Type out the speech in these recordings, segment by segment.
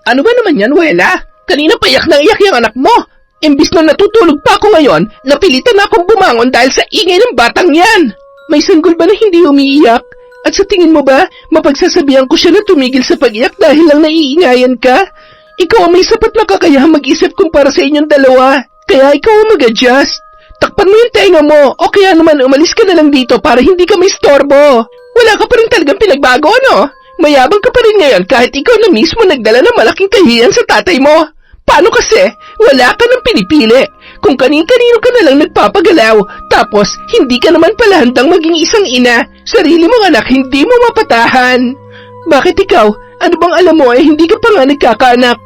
Ano ba naman yan, Wela? Kanina payak na iyak yung anak mo. Imbis na natutulog pa ako ngayon, napilitan akong bumangon dahil sa ingay ng batang yan. May sanggol ba na hindi umiiyak? At sa tingin mo ba, mapagsasabihan ko siya na tumigil sa pag-iyak dahil lang naiingayan ka? Ikaw ang may sapat na kakayahang mag-isip kumpara sa inyong dalawa. Kaya ikaw ang mag-adjust. Takpan mo yung tenga mo, o kaya naman umalis ka na lang dito para hindi ka may storbo. Wala ka pa rin talagang pinagbago, ano? Mayabang ka pa rin ngayon kahit ikaw na mismo nagdala ng malaking kahiyan sa tatay mo. Paano kasi? Wala ka nang pinipili. Kung kanin-kanino ka na lang nagpapagalaw, tapos hindi ka naman pala handang maging isang ina, sarili mong anak hindi mo mapatahan. Bakit ikaw? Ano bang alam mo hindi ka pa nga nagkakaanak?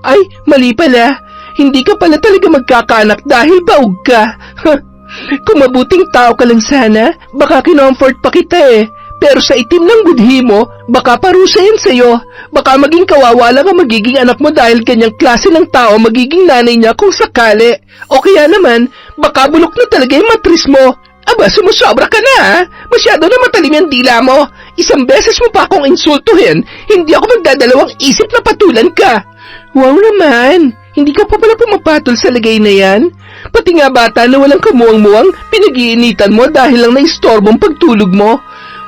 Ay, mali pala. Hindi ka pala talaga magkakaanak dahil baog ka. Kung mabuting tao ka lang sana, baka kinomfort pa kita eh. Pero sa itim ng budhi mo, baka parusa yan sa'yo. Baka maging kawawa lang ang magiging anak mo dahil ganyang klase ng tao magiging nanay niya kung sakali. O kaya naman, baka bulok na talaga yung matris mo. Aba, sumusobra ka na ha? Masyado na matalim yung dila mo. Isang beses mo pa akong insultuhin, hindi ako magdadalawang isip na patulan ka. Wow naman, hindi ka pa pala pumapatol sa lagay na yan? Pati nga bata na walang kamuwang-muwang, pinag-iinitan mo dahil lang naistorbong pagtulog mo.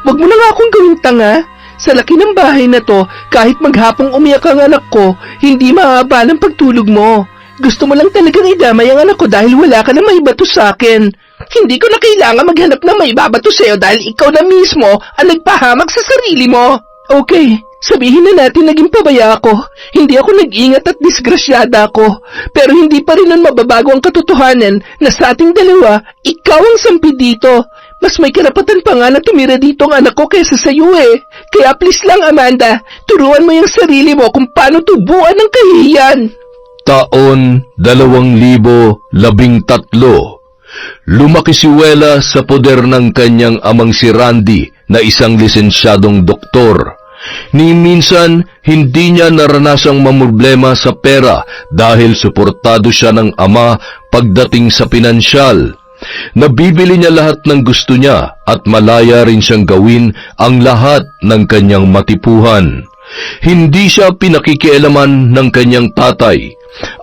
Wag mo na nga akong gawing tanga. Sa laki ng bahay na to, kahit maghapong umiyak ang anak ko, hindi maabala ang pagtulog mo. Gusto mo lang talagang idamay ang anak ko dahil wala ka na maibato sa akin. Hindi ko na kailangan maghanap ng maibabato sa'yo dahil ikaw na mismo ang nagpahamak sa sarili mo. Okay, sabihin na natin naging pabaya ako. Hindi ako nag-ingat at disgrasyada ako. Pero hindi pa rin nun mababago ang katotohanan na sa ating dalawa, ikaw ang sampi dito. Mas may karapatan pa nga na tumira dito ang anak ko kaysa sa'yo eh. Kaya please lang Amanda, turuan mo yung sarili mo kung paano tubuan ng kahihiyan. Taon 2013. Lumaki si Wela sa poder ng kanyang amang si Randy na isang lisensyadong doktor. Ni minsan, hindi niya naranasang mamroblema sa pera dahil suportado siya ng ama pagdating sa pinansyal. Nabibili niya lahat ng gusto niya at malaya rin siyang gawin ang lahat ng kanyang matipuhan. Hindi siya pinakikialaman ng kanyang tatay.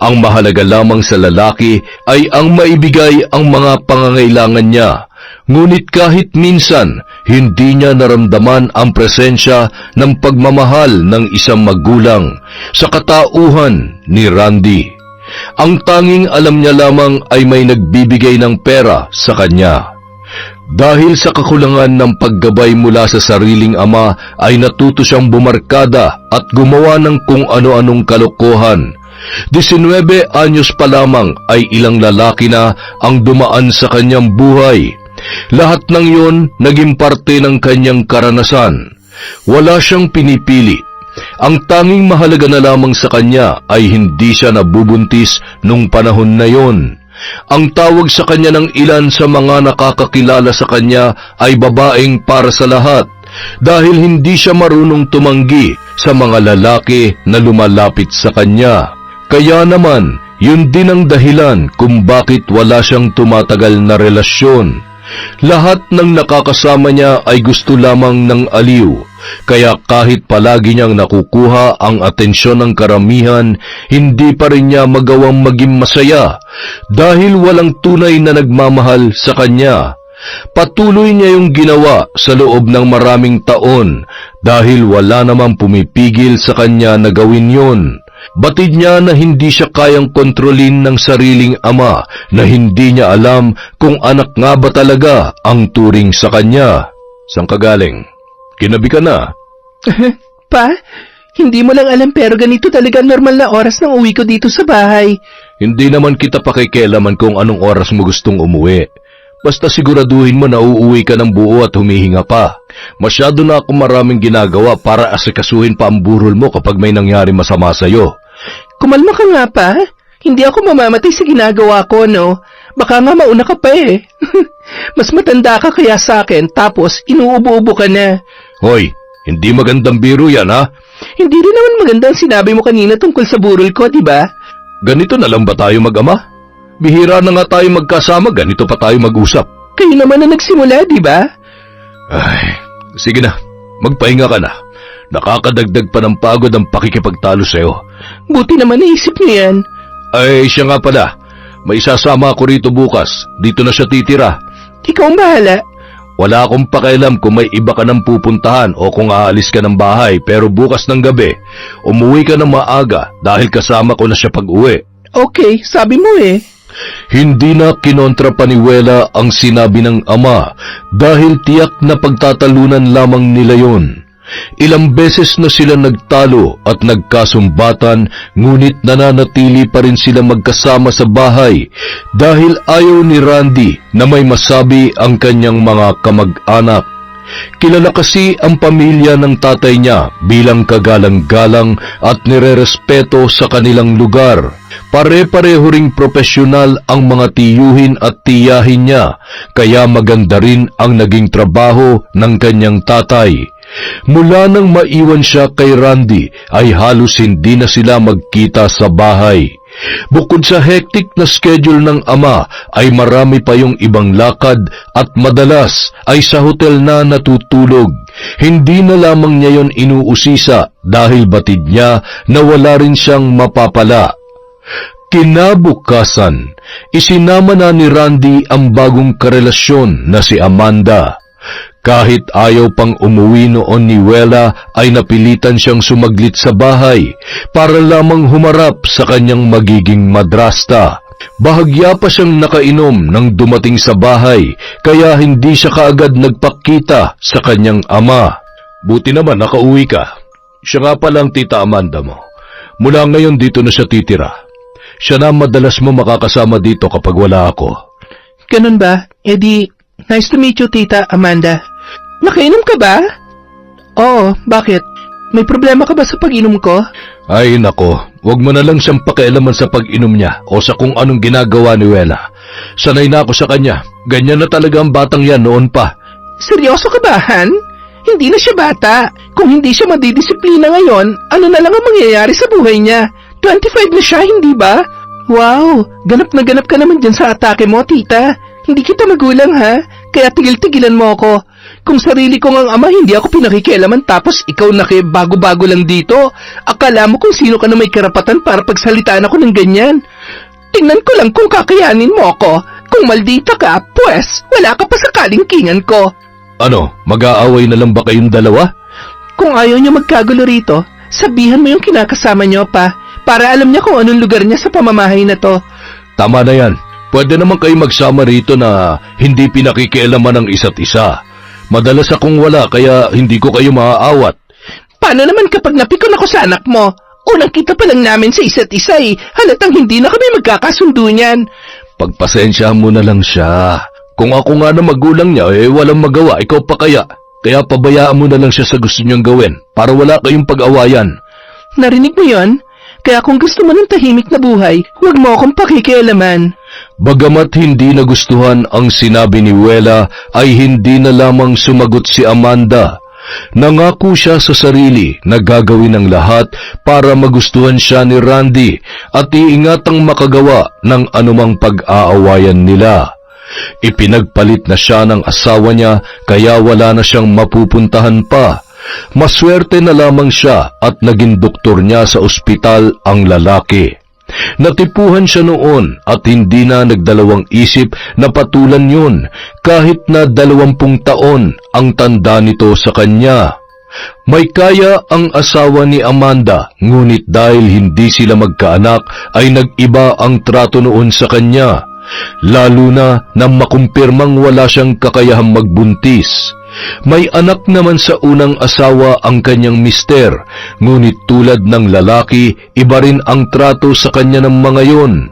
Ang mahalaga lamang sa lalaki ay ang maibigay ang mga pangangailangan niya. Ngunit kahit minsan, hindi niya naramdaman ang presensya ng pagmamahal ng isang magulang sa katauhan ni Randy. Ang tanging alam niya lamang ay may nagbibigay ng pera sa kanya. Dahil sa kakulangan ng paggabay mula sa sariling ama ay natuto siyang bumarkada at gumawa ng kung ano-anong kalokohan. 19 anyos pa lamang ay ilang lalaki na ang dumaan sa kanyang buhay. Lahat ng yon naging parte ng kanyang karanasan. Wala siyang pinipili. Ang tanging mahalaga na lamang sa kanya ay hindi siya nabubuntis nung panahon na yon. Ang tawag sa kanya ng ilan sa mga nakakakilala sa kanya ay babaeng para sa lahat dahil hindi siya marunong tumanggi sa mga lalaki na lumalapit sa kanya. Kaya naman, yun din ang dahilan kung bakit wala siyang tumatagal na relasyon. Lahat ng nakakasama niya ay gusto lamang ng aliw, kaya kahit palagi niyang nakukuha ang atensyon ng karamihan, hindi pa rin niya magawang maging masaya dahil walang tunay na nagmamahal sa kanya. Patuloy niya yung ginawa sa loob ng maraming taon dahil wala namang pumipigil sa kanya na gawin yon. Batid niya na hindi siya kayang kontrolin ng sariling ama na hindi niya alam kung anak nga ba talaga ang turing sa kanya. Saan ka galing? Kinabi ka na? Pa, hindi mo lang alam pero ganito talaga normal na oras ng uwi ko dito sa bahay. Hindi naman kita pakikialaman kung anong oras mo gustong umuwi. Basta siguraduhin mo na uuwi ka ng buo at humihinga pa. Masyado na ako maraming ginagawa para asikasuhin pa ang burol mo kapag may nangyari masama sa'yo. Kumalma ka nga pa. Hindi ako mamamatay sa ginagawa ko, no? Baka nga mauna ka pa eh. Mas matanda ka kaya sa akin tapos inuubo-ubo ka na. Hoy, hindi magandang biro yan ha? Hindi rin naman magandang sinabi mo kanina tungkol sa burol ko, diba? Ganito na lang ba tayo mag-ama? Bihira na nga tayo magkasama, ganito pa tayo mag-usap. Kayo naman na nagsimula, diba? Ay, sige na, magpahinga ka na. Nakakadagdag pa ng pagod ang pakikipagtalo sa'yo. Buti naman naisip niyo yan. Ay, siya nga pala. May isasama ako rito bukas. Dito na siya titira. Ikaw ang bahala. Wala akong pakialam kung may iba ka nang pupuntahan o kung aalis ka ng bahay, pero bukas ng gabi, umuwi ka ng maaga dahil kasama ko na siya pag-uwi. Okay, sabi mo eh. Hindi na kinontra pa ni Wela ang sinabi ng ama dahil tiyak na pagtatalunan lamang nila yon. Ilang beses na sila nagtalo at nagkasumbatan, ngunit nananatili pa rin sila magkasama sa bahay dahil ayaw ni Randy na may masabi ang kanyang mga kamag-anak. Kilala kasi ang pamilya ng tatay niya bilang kagalang-galang at nirerespeto sa kanilang lugar. Pare-pareho ring propesyonal ang mga tiyuhin at tiyahin niya, kaya maganda rin ang naging trabaho ng kanyang tatay. Mula nang maiwan siya kay Randy ay halos hindi na sila magkita sa bahay. Bukod sa hectic na schedule ng ama ay marami pa yung ibang lakad at madalas ay sa hotel na natutulog. Hindi na lamang niya yon inuusisa dahil batid niya na wala rin siyang mapapala. Kinabukasan, isinama na ni Randy ang bagong karelasyon na si Amanda. Kahit ayaw pang umuwi noon ni Wela ay napilitan siyang sumaglit sa bahay para lamang humarap sa kanyang magiging madrasta. Bahagya pa siyang nakainom nang dumating sa bahay kaya hindi siya kaagad nagpakita sa kanyang ama. Buti naman nakauwi ka. Siya nga palang tita Amanda mo. Mula ngayon dito na siya titira. Siya na madalas mo makakasama dito kapag wala ako. Ganun ba? Eddie, nice to meet you, Tita Amanda. Nakainom ka ba? Oo, bakit? May problema ka ba sa pag-inom ko? Ay nako, wag mo na lang siyang pakialaman sa pag-inom niya o sa kung anong ginagawa ni Wela. Sanay na ako sa kanya. Ganyan na talaga ang batang yan noon pa. Seryoso ka ba, Han? Hindi na siya bata. Kung hindi siya madidisiplina ngayon, ano na lang ang mangyayari sa buhay niya? 25 na siya, hindi ba? Wow, ganap na ganap ka naman dyan sa atake mo, tita. Hindi kita magulang, ha? Kaya tigil-tigilan mo ako. Kung sarili ko ngang ama, hindi ako pinakikialaman tapos ikaw bago-bago lang dito. Akala mo kung sino ka na may karapatan para pagsalitaan ako ng ganyan. Tingnan ko lang kung kakayanin mo ako. Kung maldita ka, pues, wala ka pa sa kalingkingan ko. Ano, mag-aaway na lang ba kayong dalawa? Kung ayaw niya magkagulo rito, sabihan mo yung kinakasama niyo pa, para alam niya kung anong lugar niya sa pamamahay na to. Tama na yan. Pwede naman kayo magsama rito na hindi pinakikialaman ng isa't isa. Madalas akong wala kaya hindi ko kayo maaawat. Paano naman kapag napikon ako sa anak mo? Unang kita pa lang namin sa isa't isa eh. Halatang hindi na kami magkakasundo niyan. Pagpasensyahan mo na lang siya. Kung ako nga na magulang niya, walang magawa, ikaw pa kaya. Kaya pabayaan mo na lang siya sa gusto niyang gawin para wala kayong pag-awayan. Narinig mo yon? Kaya kung gusto mo ng tahimik na buhay, huwag mo akong pakikialaman. Bagamat hindi nagustuhan ang sinabi ni Wela, ay hindi na lamang sumagot si Amanda. Nangako siya sa sarili na gagawin ang lahat para magustuhan siya ni Randy at iingatang makagawa ng anumang pag-aawayan nila. Ipinagpalit na siya ng asawa niya kaya wala na siyang mapupuntahan pa. Maswerte na lamang siya at naging doktor niya sa ospital ang lalaki. Natipuhan siya noon at hindi na nagdalawang isip na patulan yun kahit na 20 taon ang tanda nito sa kanya. May kaya ang asawa ni Amanda ngunit dahil hindi sila magkaanak ay nag-iba ang trato noon sa kanya. Lalo na nang makumpirmang wala siyang kakayahang magbuntis. May anak naman sa unang asawa ang kanyang mister, ngunit tulad ng lalaki, iba rin ang trato sa kanya ng mga yon.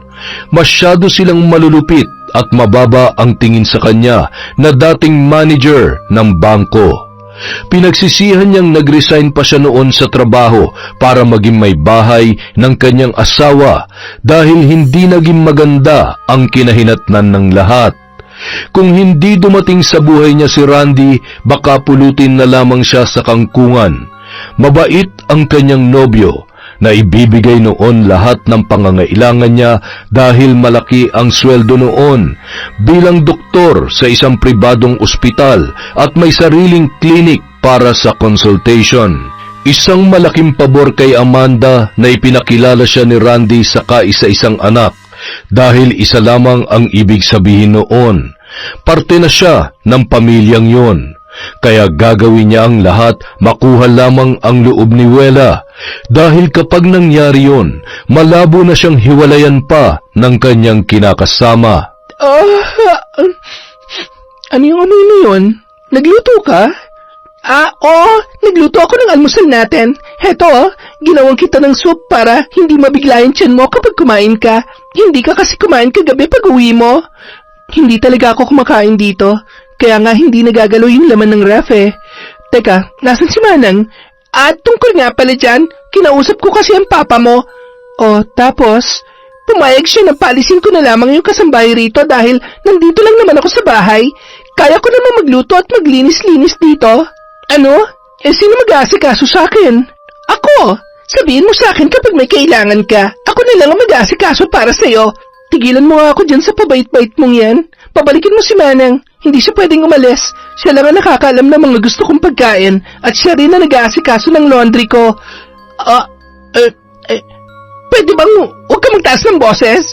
Masyado silang malulupit at mababa ang tingin sa kanya na dating manager ng bangko. Pinagsisihan niyang nag-resign pa siya noon sa trabaho para maging may bahay ng kanyang asawa dahil hindi naging maganda ang kinahinatnan ng lahat. Kung hindi dumating sa buhay niya si Randy, baka pulutin na lamang siya sa kangkungan. Mabait ang kanyang nobyo na ibibigay noon lahat ng pangangailangan niya dahil malaki ang sweldo noon bilang doktor sa isang pribadong ospital at may sariling klinik para sa consultation. Isang malaking pabor kay Amanda na ipinakilala siya ni Randy sa kaisa-isang anak dahil isa lamang ang ibig sabihin noon. Parte na siya ng pamilyang yon. Kaya gagawin niya ang lahat makuha lamang ang loob ni Wela dahil kapag nangyari yon, malabo na siyang hiwalayan pa ng kanyang kinakasama. Ano yung amoy na yun? Nagluto ka? Oo, nagluto ako ng almusal natin. Heto, ginawang kita ng soup para hindi mabigla yung tiyan mo kapag kumain ka. Hindi ka kasi kumain kagabi pag uwi mo. Hindi talaga ako kumakain dito. Kaya nga hindi nagagalaw yung laman ng ref eh. Teka, nasan si Manang? At tungkol nga pala dyan, kinausap ko kasi ang papa mo. Tapos, pumayag siya na paalisin ko na lamang yung kasambahay rito dahil nandito lang naman ako sa bahay. Kaya ko naman magluto at maglinis-linis dito. Ano? Sino mag-aasikaso sa akin? Ako! Sabihin mo sa akin kapag may kailangan ka. Ako na lang ang mag-aasikaso para sa'yo. Tigilan mo nga ako dyan sa pabait-bait mong yan. Pabalikin mo si Manang. Hindi siya pwedeng umalis. Siya lang ang nakakaalam ng mga gusto kong pagkain at siya rin na nag-aasikaso ng laundry ko. Pwede bang huwag ka magtaas ng boses?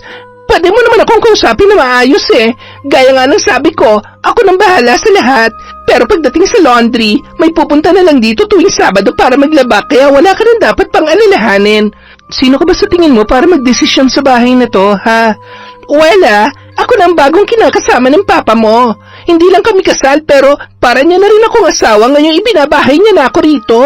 Pwede mo naman akong kausapin na maayos eh. Gaya nga ng sabi ko, ako nang bahala sa lahat. Pero pagdating sa laundry, may pupunta na lang dito tuwing Sabado para maglaba kaya wala ka rin dapat pang alalahanin. Sino ka ba sa tingin mo para magdesisyon sa bahay na to, ha? Wala, ako na ang bagong kinakasama ng papa mo. Hindi lang kami kasal pero para niya na rin akong asawa ngayong ibinabahay niya na ako rito.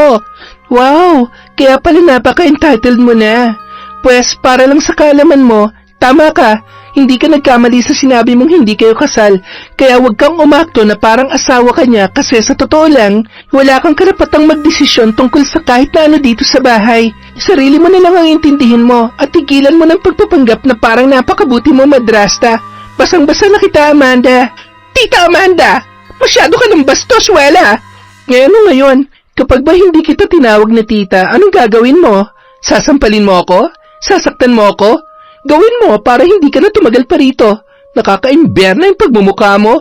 Wow, kaya pala napaka-entitled mo na. Pues para lang sa kaalaman mo, tama ka. Hindi ka nagkamali sa sinabi mong hindi kayo kasal, kaya huwag kang umakto na parang asawa ka niya kasi sa totoo lang, wala kang karapatang magdesisyon tungkol sa kahit na ano dito sa bahay. Sarili mo na lang ang intindihin mo at tigilan mo ng pagpapanggap na parang napakabuti mo madrasta. Basang-basa na kita, Amanda. Tita Amanda, masyado ka ng bastos, Wela. Ngayon, kapag ba hindi kita tinawag na tita, anong gagawin mo? Sasampalin mo ako? Sasaktan mo ako? Gawin mo para hindi ka na tumagal pa rito. Nakaka-imber na yung pagmumukha mo.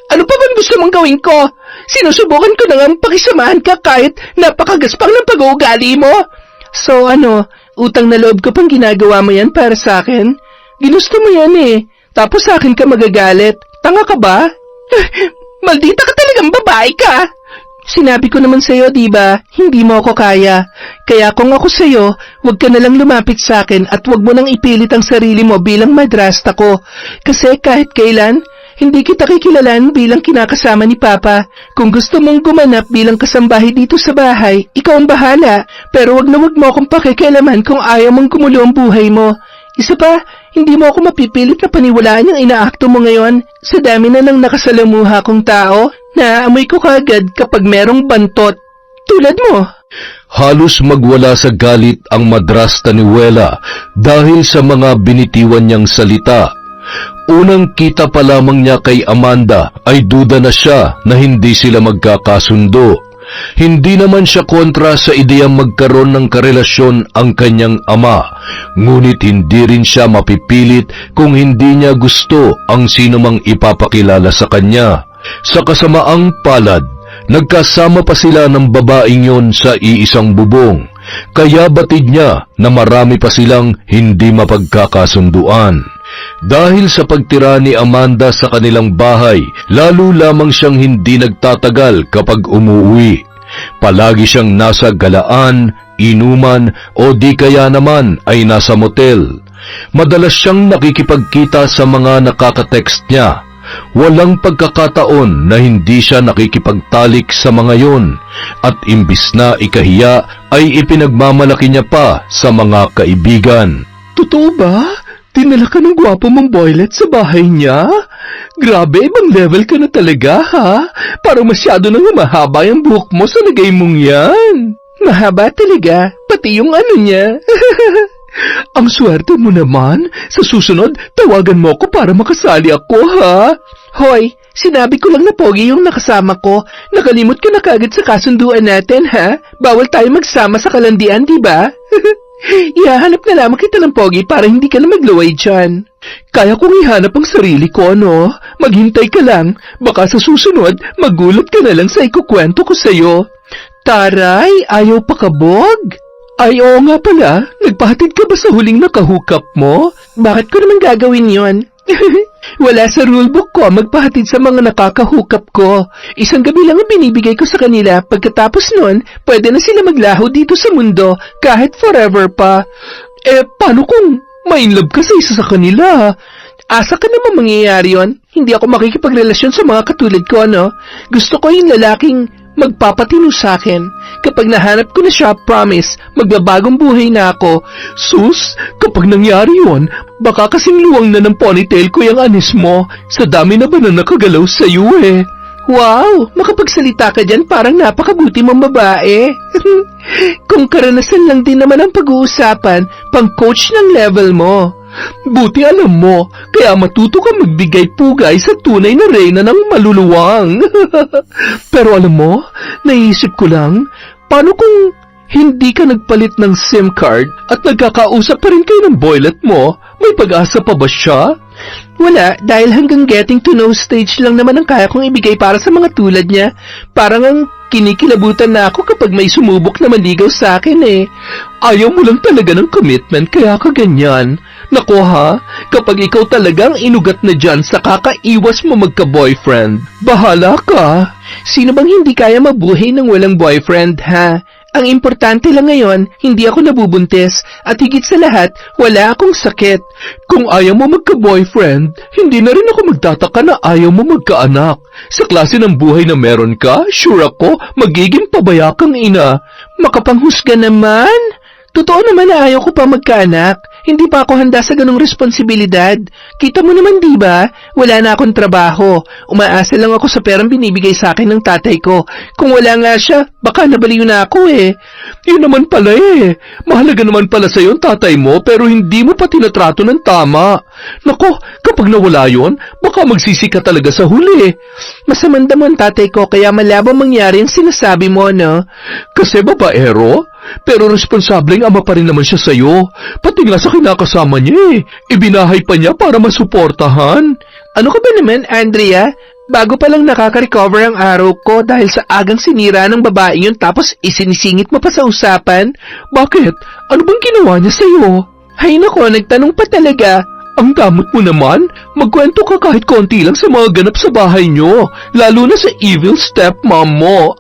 Ano pa bang gusto mong gawin ko? Sinusubukan ko na nga pakisamahan ka kahit napakagaspang ng pag-uugali mo. So utang na loob ko pang ginagawa mo yan para sa akin? Ginusto mo yan eh. Tapos sa akin ka magagalit. Tanga ka ba? Maldita ka talagang babae ka. Sinabi ko naman sa'yo, diba? Hindi mo ako kaya. Kaya kung ako sa'yo, huwag ka nalang lumapit sa akin at huwag mo nang ipilit ang sarili mo bilang madrasta ko. Kasi kahit kailan, hindi kita kikilalan bilang kinakasama ni Papa. Kung gusto mong gumanap bilang kasambahay dito sa bahay, ikaw ang bahala. Pero huwag mo akong pakikialaman kung ayaw mong gumulo ang buhay mo. Isa pa, hindi mo ako mapipilit na paniwalaan yung inaakto mo ngayon. Sa dami na ng nakasalamuha kong tao, naaamoy ko kagad kapag merong bantot. Tulad mo. Halos magwala sa galit ang madrasta ni Wela dahil sa mga binitiwan niyang salita. Unang kita pa lamang niya kay Amanda ay duda na siya na hindi sila magkakasundo. Hindi naman siya kontra sa ideyang magkaroon ng karelasyon ang kanyang ama, ngunit hindi rin siya mapipilit kung hindi niya gusto ang sinumang ipapakilala sa kanya. Sa kasamaang palad, nagkasama pa sila ng babaeng yon sa iisang bubong, kaya batid niya na marami pa silang hindi mapagkakasunduan. Dahil sa pagtira ni Amanda sa kanilang bahay, lalo lamang siyang hindi nagtatagal kapag umuwi. Palagi siyang nasa galaan, inuman o di kaya naman ay nasa motel. Madalas siyang nakikipagkita sa mga nakaka-text niya. Walang pagkakataon na hindi siya nakikipagtalik sa mga yon at imbis na ikahiya ay ipinagmamalaki niya pa sa mga kaibigan. Totoo ba? Dinala ka ng gwapo mong boylet sa bahay niya? Grabe, ibang level ka na talaga, ha? Parang masyado nang mahaba yung buhok mo sa lagay mong yan. Mahaba talaga, pati yung ano niya. Ang swerte mo naman. Sa susunod, tawagan mo ako para makasali ako, ha? Hoy, sinabi ko lang na pogi yung nakasama ko. Nakalimot ka na kagad sa kasunduan natin, ha? Bawal tayo magsama sa kalandian, di ba? Ihahanap na lamang kita ng pogi para hindi ka na magluway dyan. Kaya kong ihanap ang sarili ko, no? Maghintay ka lang. Baka sa susunod, magulat ka na lang sa ikukwento ko sa'yo. Taray, ayaw pakabog? Ay, oo nga pala. Nagpahatid ka ba sa huling nakahukap mo? Bakit ko naman gagawin yon? Wala sa rulebook ko magpahatid sa mga nakakahukap ko. Isang gabi lang ang binibigay ko sa kanila. Pagkatapos nun, pwede na sila maglaho dito sa mundo kahit forever pa. Paano kung ma-inlove ka sa isa sa kanila? Asa ka naman mangyayari yun? Hindi ako makikipagrelasyon sa mga katulad ko, no? Gusto ko yung lalaking magpapatino sa akin. Kapag nahanap ko na siya, promise, magbabagong buhay na ako. Sus, kapag nangyari yun, baka kasing luwang na ng ponytail ko yung anis mo. Sa dami na ba na nakagalaw sa'yo eh? Wow, makapagsalita ka dyan parang napakabuti mong babae. Kung karanasan lang din naman ang pag-uusapan, pang-coach ng level mo. Buti alam mo, kaya matuto ka magbigay pugay sa tunay na reyna ng maluluwang. Pero alam mo, naisip ko lang, paano kung hindi ka nagpalit ng SIM card at nagkakausap pa rin kayo ng boylet mo? May pag-asa pa ba siya? Wala, dahil hanggang getting to know stage lang naman ang kaya kong ibigay para sa mga tulad niya. Parang ang kinikilabutan na ako kapag may sumubok na manligaw sa akin eh. Ayaw mo lang talaga ng commitment kaya ka ganyan. Nako ha, kapag ikaw talagang inugat na dyan sa kakaiwas mo magka-boyfriend, bahala ka. Sino bang hindi kaya mabuhay ng walang boyfriend ha? Ang importante lang ngayon, hindi ako nabubuntis at higit sa lahat, wala akong sakit. Kung ayaw mo magka-boyfriend, hindi na rin ako magtataka na ayaw mo magkaanak. Sa klase ng buhay na meron ka, sure ako, magiging pabaya kang ina. Makapanghusga naman. Totoo naman na ayaw ko pa magkaanak. Hindi pa ako handa sa ganong responsibilidad. Kita mo naman diba, wala na akong trabaho. Umaasa lang ako sa perang binibigay sa akin ng tatay ko. Kung wala nga siya, baka nabaliw na ako eh. Yun naman pala eh. Mahalaga naman pala sa'yo ang tatay mo pero hindi mo pa tinatrato ng tama. Nako, kapag nawala yun, baka magsisi ka talaga sa huli. Masamanda mo ang tatay ko kaya malabo mangyari ang sinasabi mo, no? Kasi babaero? Pero responsableng ama pa rin naman siya sa'yo. Pati nga sa kinakasama niya eh. Ibinahay pa niya para masuportahan. Ano ka ba naman, Andrea? Bago pa lang nakaka-recover ang araw ko dahil sa agang sinira ng babae yun tapos isinisingit mo pa sa usapan? Bakit? Ano bang ginawa niya sa'yo? Hay nako, nagtanong pa talaga. Ang damot mo naman, magkwento ka kahit konti lang sa mga ganap sa bahay nyo, lalo na sa evil stepmom mo.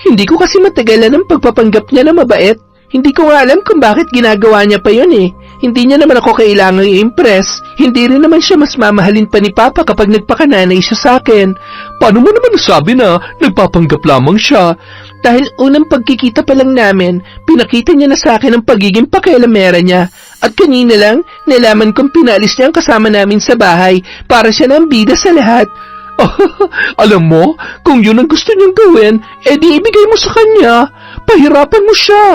Hindi ko kasi matagalan ang pagpapanggap niya na mabait. Hindi ko nga alam kung bakit ginagawa niya pa yun eh. Hindi niya naman ako kailangang i-impress. Hindi rin naman siya mas mamahalin pa ni Papa kapag nagpakananay siya sa akin. Paano mo naman nasabi na nagpapanggap lamang siya? Dahil unang pagkikita pa lang namin, pinakita niya na sa akin ang pagiging pakialamera niya. At kanina lang, nalaman kong pinalis niya ang kasama namin sa bahay para siya na ang bida sa lahat. Alam mo, kung yun ang gusto niyang gawin, edi ibigay mo sa kanya. Pahirapan mo siya.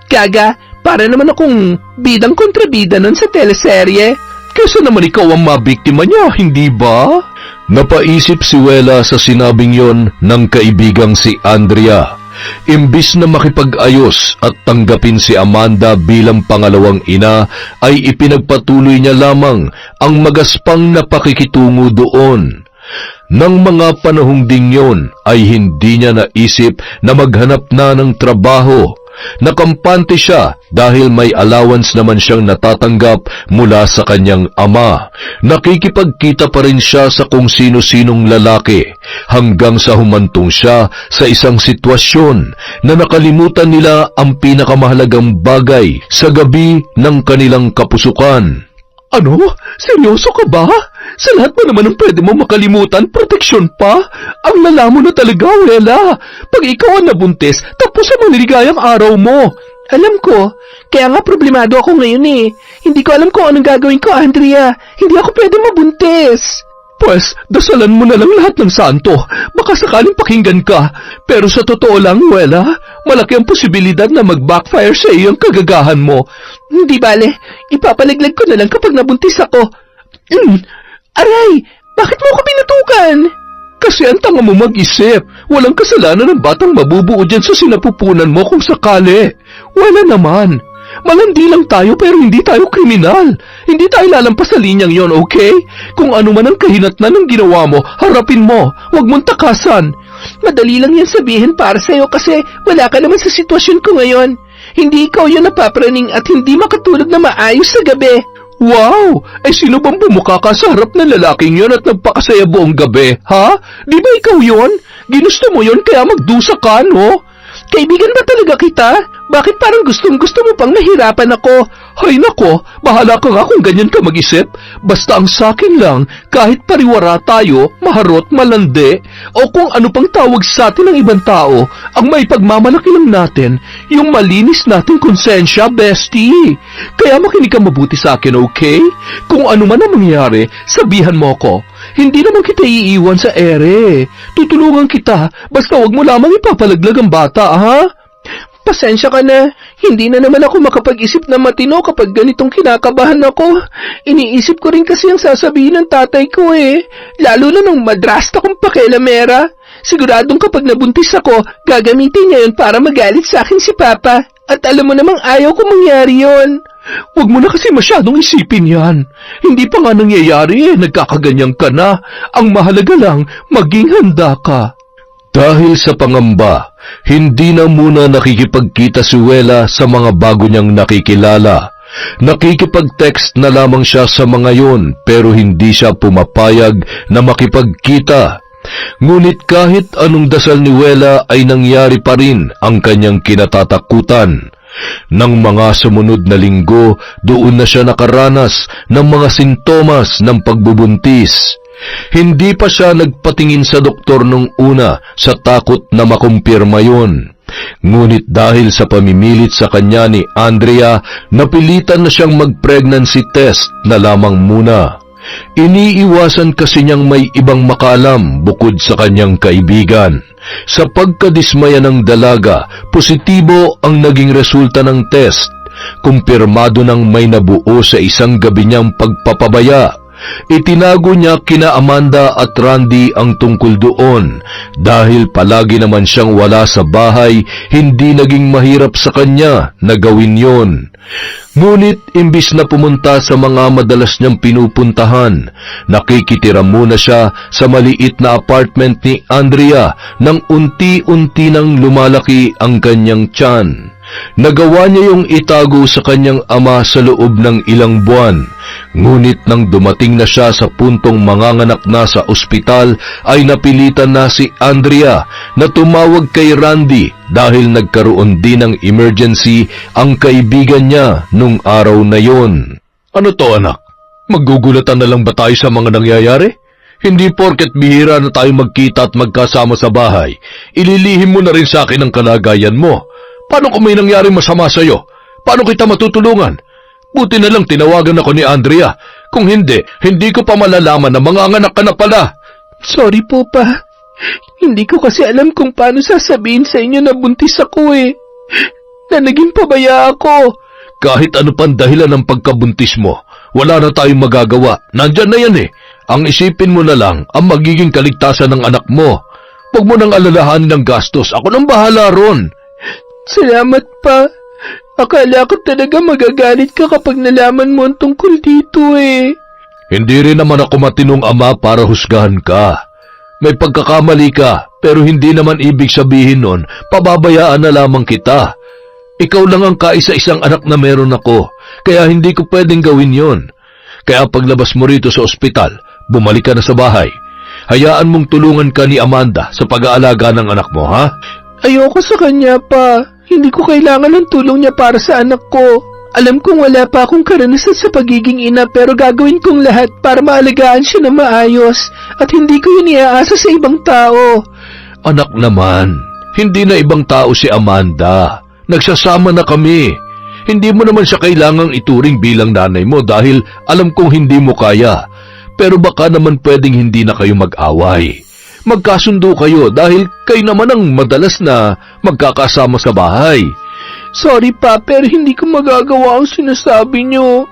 Gaga, para naman akong bidang kontrabida nun sa teleserye. Kesa naman ikaw ang mabiktima niya, hindi ba? Napaisip si Wela sa sinabing yon ng kaibigang si Andrea. Imbis na makipag-ayos at tanggapin si Amanda bilang pangalawang ina, ay ipinagpatuloy niya lamang ang magaspang na pakikitungo doon. Nang mga panahong ding yon ay hindi niya naisip na maghanap na ng trabaho. Nakampante siya dahil may allowance naman siyang natatanggap mula sa kanyang ama. Nakikipagkita pa rin siya sa kung sino-sinong lalaki hanggang sa humantong siya sa isang sitwasyon na nakalimutan nila ang pinakamahalagang bagay sa gabi ng kanilang kapusukan. Ano? Seryoso ka ba? Sa lahat ba naman ang pwede mo makalimutan, proteksyon pa? Ang lala mo na talaga, Wela. Pag ikaw ang nabuntis, tapos ang maliligayang araw mo. Alam ko, kaya nga problemado ako ngayon eh. Hindi ko alam kung anong gagawin ko, Andrea. Hindi ako pwede mabuntis. Pues, dasalan mo na lang lahat ng santo. Baka sakaling pakinggan ka. Pero sa totoo lang, Wela, malaki ang posibilidad na mag-backfire sa iyo ang kagagahan mo. Hindi bale, ipapalaglag ko na lang kapag nabuntis ako. Aray, bakit mo ako binutukan? Kasi ang tanga mo mag-isip. Walang kasalanan ng batang mabubuo dyan sa sinapupunan mo kung sakali. Wala naman. Malandi lang tayo pero hindi tayo kriminal. Hindi tayo lalampas sa linyang yon, okay? Kung ano man ang kahinatnan ng ginawa mo, harapin mo. Huwag mong takasan. Madali lang yan sabihin para sa'yo kasi wala ka naman sa sitwasyon ko ngayon. Hindi ikaw yung napapraning at hindi makatulog na maayos sa gabi. Wow! Sino bang bumuka ka sa harap ng lalaking yon at nagpakasaya buong gabi, ha? Di ba ikaw yon? Ginusto mo yon kaya magdusa ka, no? Kaibigan ba talaga kita? Bakit parang gustong-gusto mo pang mahirapan ako? Hay nako, bahala ka nga kung ganyan ka mag-isip. Basta ang sakin lang, kahit pariwara tayo, maharot, malandi, o kung ano pang tawag sa atin ng ibang tao, ang may pagmamalaki lang natin, yung malinis nating konsensya, bestie. Kaya makinig ka mabuti sa akin, okay? Kung ano man ang mangyari, sabihan mo ko. Hindi naman kita iiwan sa ere. Tutulungan kita, basta wag mo lamang ipapalaglag ang bata, ha? Pasensya ka na. Hindi na naman ako makapag-isip na matino kapag ganitong kinakabahan ako. Iniisip ko rin kasi ang sasabihin ng tatay ko eh. Lalo na nung madrasta kong pakialamera. Siguradong kapag nabuntis ako, gagamitin niya yun para magalit sa akin si Papa. At alam mo namang ayaw ko mangyari yun. Huwag mo na kasi masyadong isipin yan. Hindi pa nga nangyayari nagkakaganyan ka na. Ang mahalaga lang, maging handa ka. Dahil sa pangamba, hindi na muna nakikipagkita si Wela sa mga bago niyang nakikilala. Nakikipag-text na lamang siya sa mga yon pero hindi siya pumapayag na makipagkita. Ngunit kahit anong dasal ni Wela ay nangyari pa rin ang kanyang kinatatakutan. Nang mga sumunod na linggo, doon na siya nakaranas ng mga sintomas ng pagbubuntis. Hindi pa siya nagpatingin sa doktor nung una sa takot na makumpirma yun. Ngunit dahil sa pamimilit sa kanya ni Andrea, napilitan na siyang mag-pregnancy test na lamang muna. Iniiwasan kasi niyang may ibang makaalam bukod sa kanyang kaibigan. Sa pagkadismaya ng dalaga, positibo ang naging resulta ng test. Kumpirmado nang may nabuo sa isang gabi niyang pagpapabaya. Itinago niya kina Amanda at Randy ang tungkol doon. Dahil palagi naman siyang wala sa bahay, hindi naging mahirap sa kanya na gawin yon. Ngunit imbis na pumunta sa mga madalas niyang pinupuntahan, nakikitira muna siya sa maliit na apartment ni Andrea nang unti-unti nang lumalaki ang kanyang tiyan. Nagawa niya yung itago sa kanyang ama sa loob ng ilang buwan. Ngunit nang dumating na siya sa puntong manganganak na sa ospital, ay napilitan na si Andrea na tumawag kay Randy dahil nagkaroon din ng emergency ang kaibigan niya nung araw na yon. Ano to anak? Magugulatan na lang ba tayo sa mga nangyayari? Hindi porket bihira na tayo magkita at magkasama sa bahay, ililihim mo na rin sa akin ang kalagayan mo. Paano kung may nangyari masama sa'yo? Paano kita matutulungan? Buti na lang tinawagan ako ni Andrea. Kung hindi, hindi ko pa malalaman na manganganak ka na pala. Sorry po pa. Hindi ko kasi alam kung paano sasabihin sa inyo na buntis ako eh. Na naging pabaya ako. Kahit ano pang dahilan ng pagkabuntis mo, wala na tayong magagawa. Nandyan na yan eh. Ang isipin mo na lang ang magiging kaligtasan ng anak mo. Huwag mo nang alalahanin ng gastos. Ako nang bahala ron. Salamat pa. Akala ko talaga magagalit ka kapag nalaman mo ang tungkol dito eh. Hindi rin naman ako matinong ama para husgahan ka. May pagkakamali ka, pero hindi naman ibig sabihin nun, pababayaan na lamang kita. Ikaw lang ang kaisa-isang anak na meron ako, kaya hindi ko pwedeng gawin yon. Kaya paglabas mo rito sa ospital, bumalik ka na sa bahay. Hayaan mong tulungan ka ni Amanda sa pag-aalaga ng anak mo, ha? Ayoko sa kanya pa. Hindi ko kailangan ng tulong niya para sa anak ko. Alam kong wala pa akong karanasan sa pagiging ina pero gagawin kong lahat para maalagaan siya na maayos at hindi ko yun iaasa sa ibang tao. Anak naman, hindi na ibang tao si Amanda. Nagsasama na kami. Hindi mo naman siya kailangang ituring bilang nanay mo dahil alam kong hindi mo kaya. Pero baka naman pwedeng hindi na kayo mag-away. Magkasundo kayo dahil kayo naman ang madalas na magkakasama sa bahay. Sorry pa, pero hindi ko magagawa ang sinasabi niyo.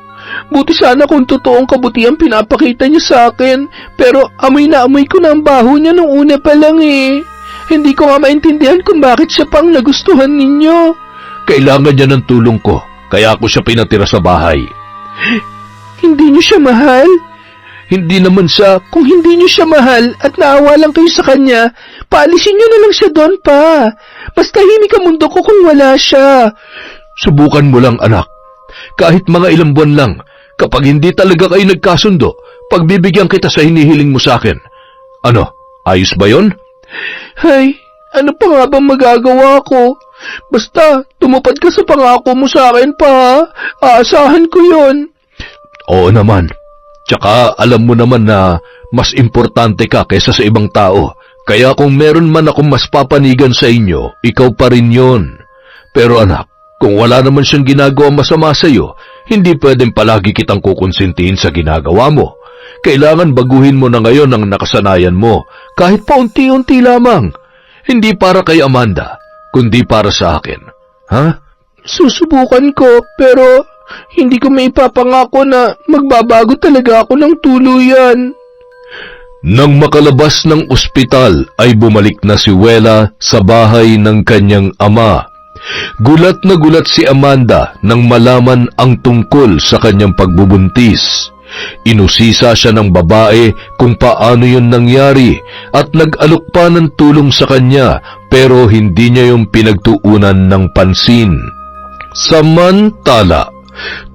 Buti sana kung totoong kabutihan pinapakita niyo sa akin, pero amoy na amoy ko na ang baho niya nung una pa lang eh. Hindi ko nga maintindihan kung bakit siya pang nagustuhan ninyo. Kailangan niya ng tulong ko, kaya ako siya pinatira sa bahay. Hindi niyo siya mahal? Hindi naman siya... Kung hindi niyo siya mahal at naawa lang kayo sa kanya, paalisin niyo na lang siya doon pa. Mas tahimik ang mundo ko kung wala siya. Subukan mo lang, anak. Kahit mga ilang buwan lang, kapag hindi talaga kayo nagkasundo, pagbibigyan kita sa hinihiling mo sa akin. Ano, ayos ba yon? Ay, ano pa nga bang magagawa ko? Basta, tumupad ka sa pangako mo sa akin pa. Aasahan ko yon. Oo naman. Tsaka alam mo naman na mas importante ka kaysa sa ibang tao. Kaya kung meron man akong mas papanigan sa inyo, ikaw pa rin yon. Pero anak, kung wala naman siyang ginagawa masama sa iyo, hindi pwedeng palagi kitang kukonsintihin sa ginagawa mo. Kailangan baguhin mo na ngayon ang nakasanayan mo, kahit paunti-unti lamang. Hindi para kay Amanda, kundi para sa akin. Ha? Susubukan ko, pero hindi ko maipapangako na magbabago talaga ako ng tuluyan. Nang makalabas ng ospital ay bumalik na si Wela sa bahay ng kanyang ama. Gulat na gulat si Amanda nang malaman ang tungkol sa kanyang pagbubuntis. Inusisa siya ng babae kung paano yun nangyari at nag-alok pa ng tulong sa kanya pero hindi niya yung pinagtuunan ng pansin. Samantala,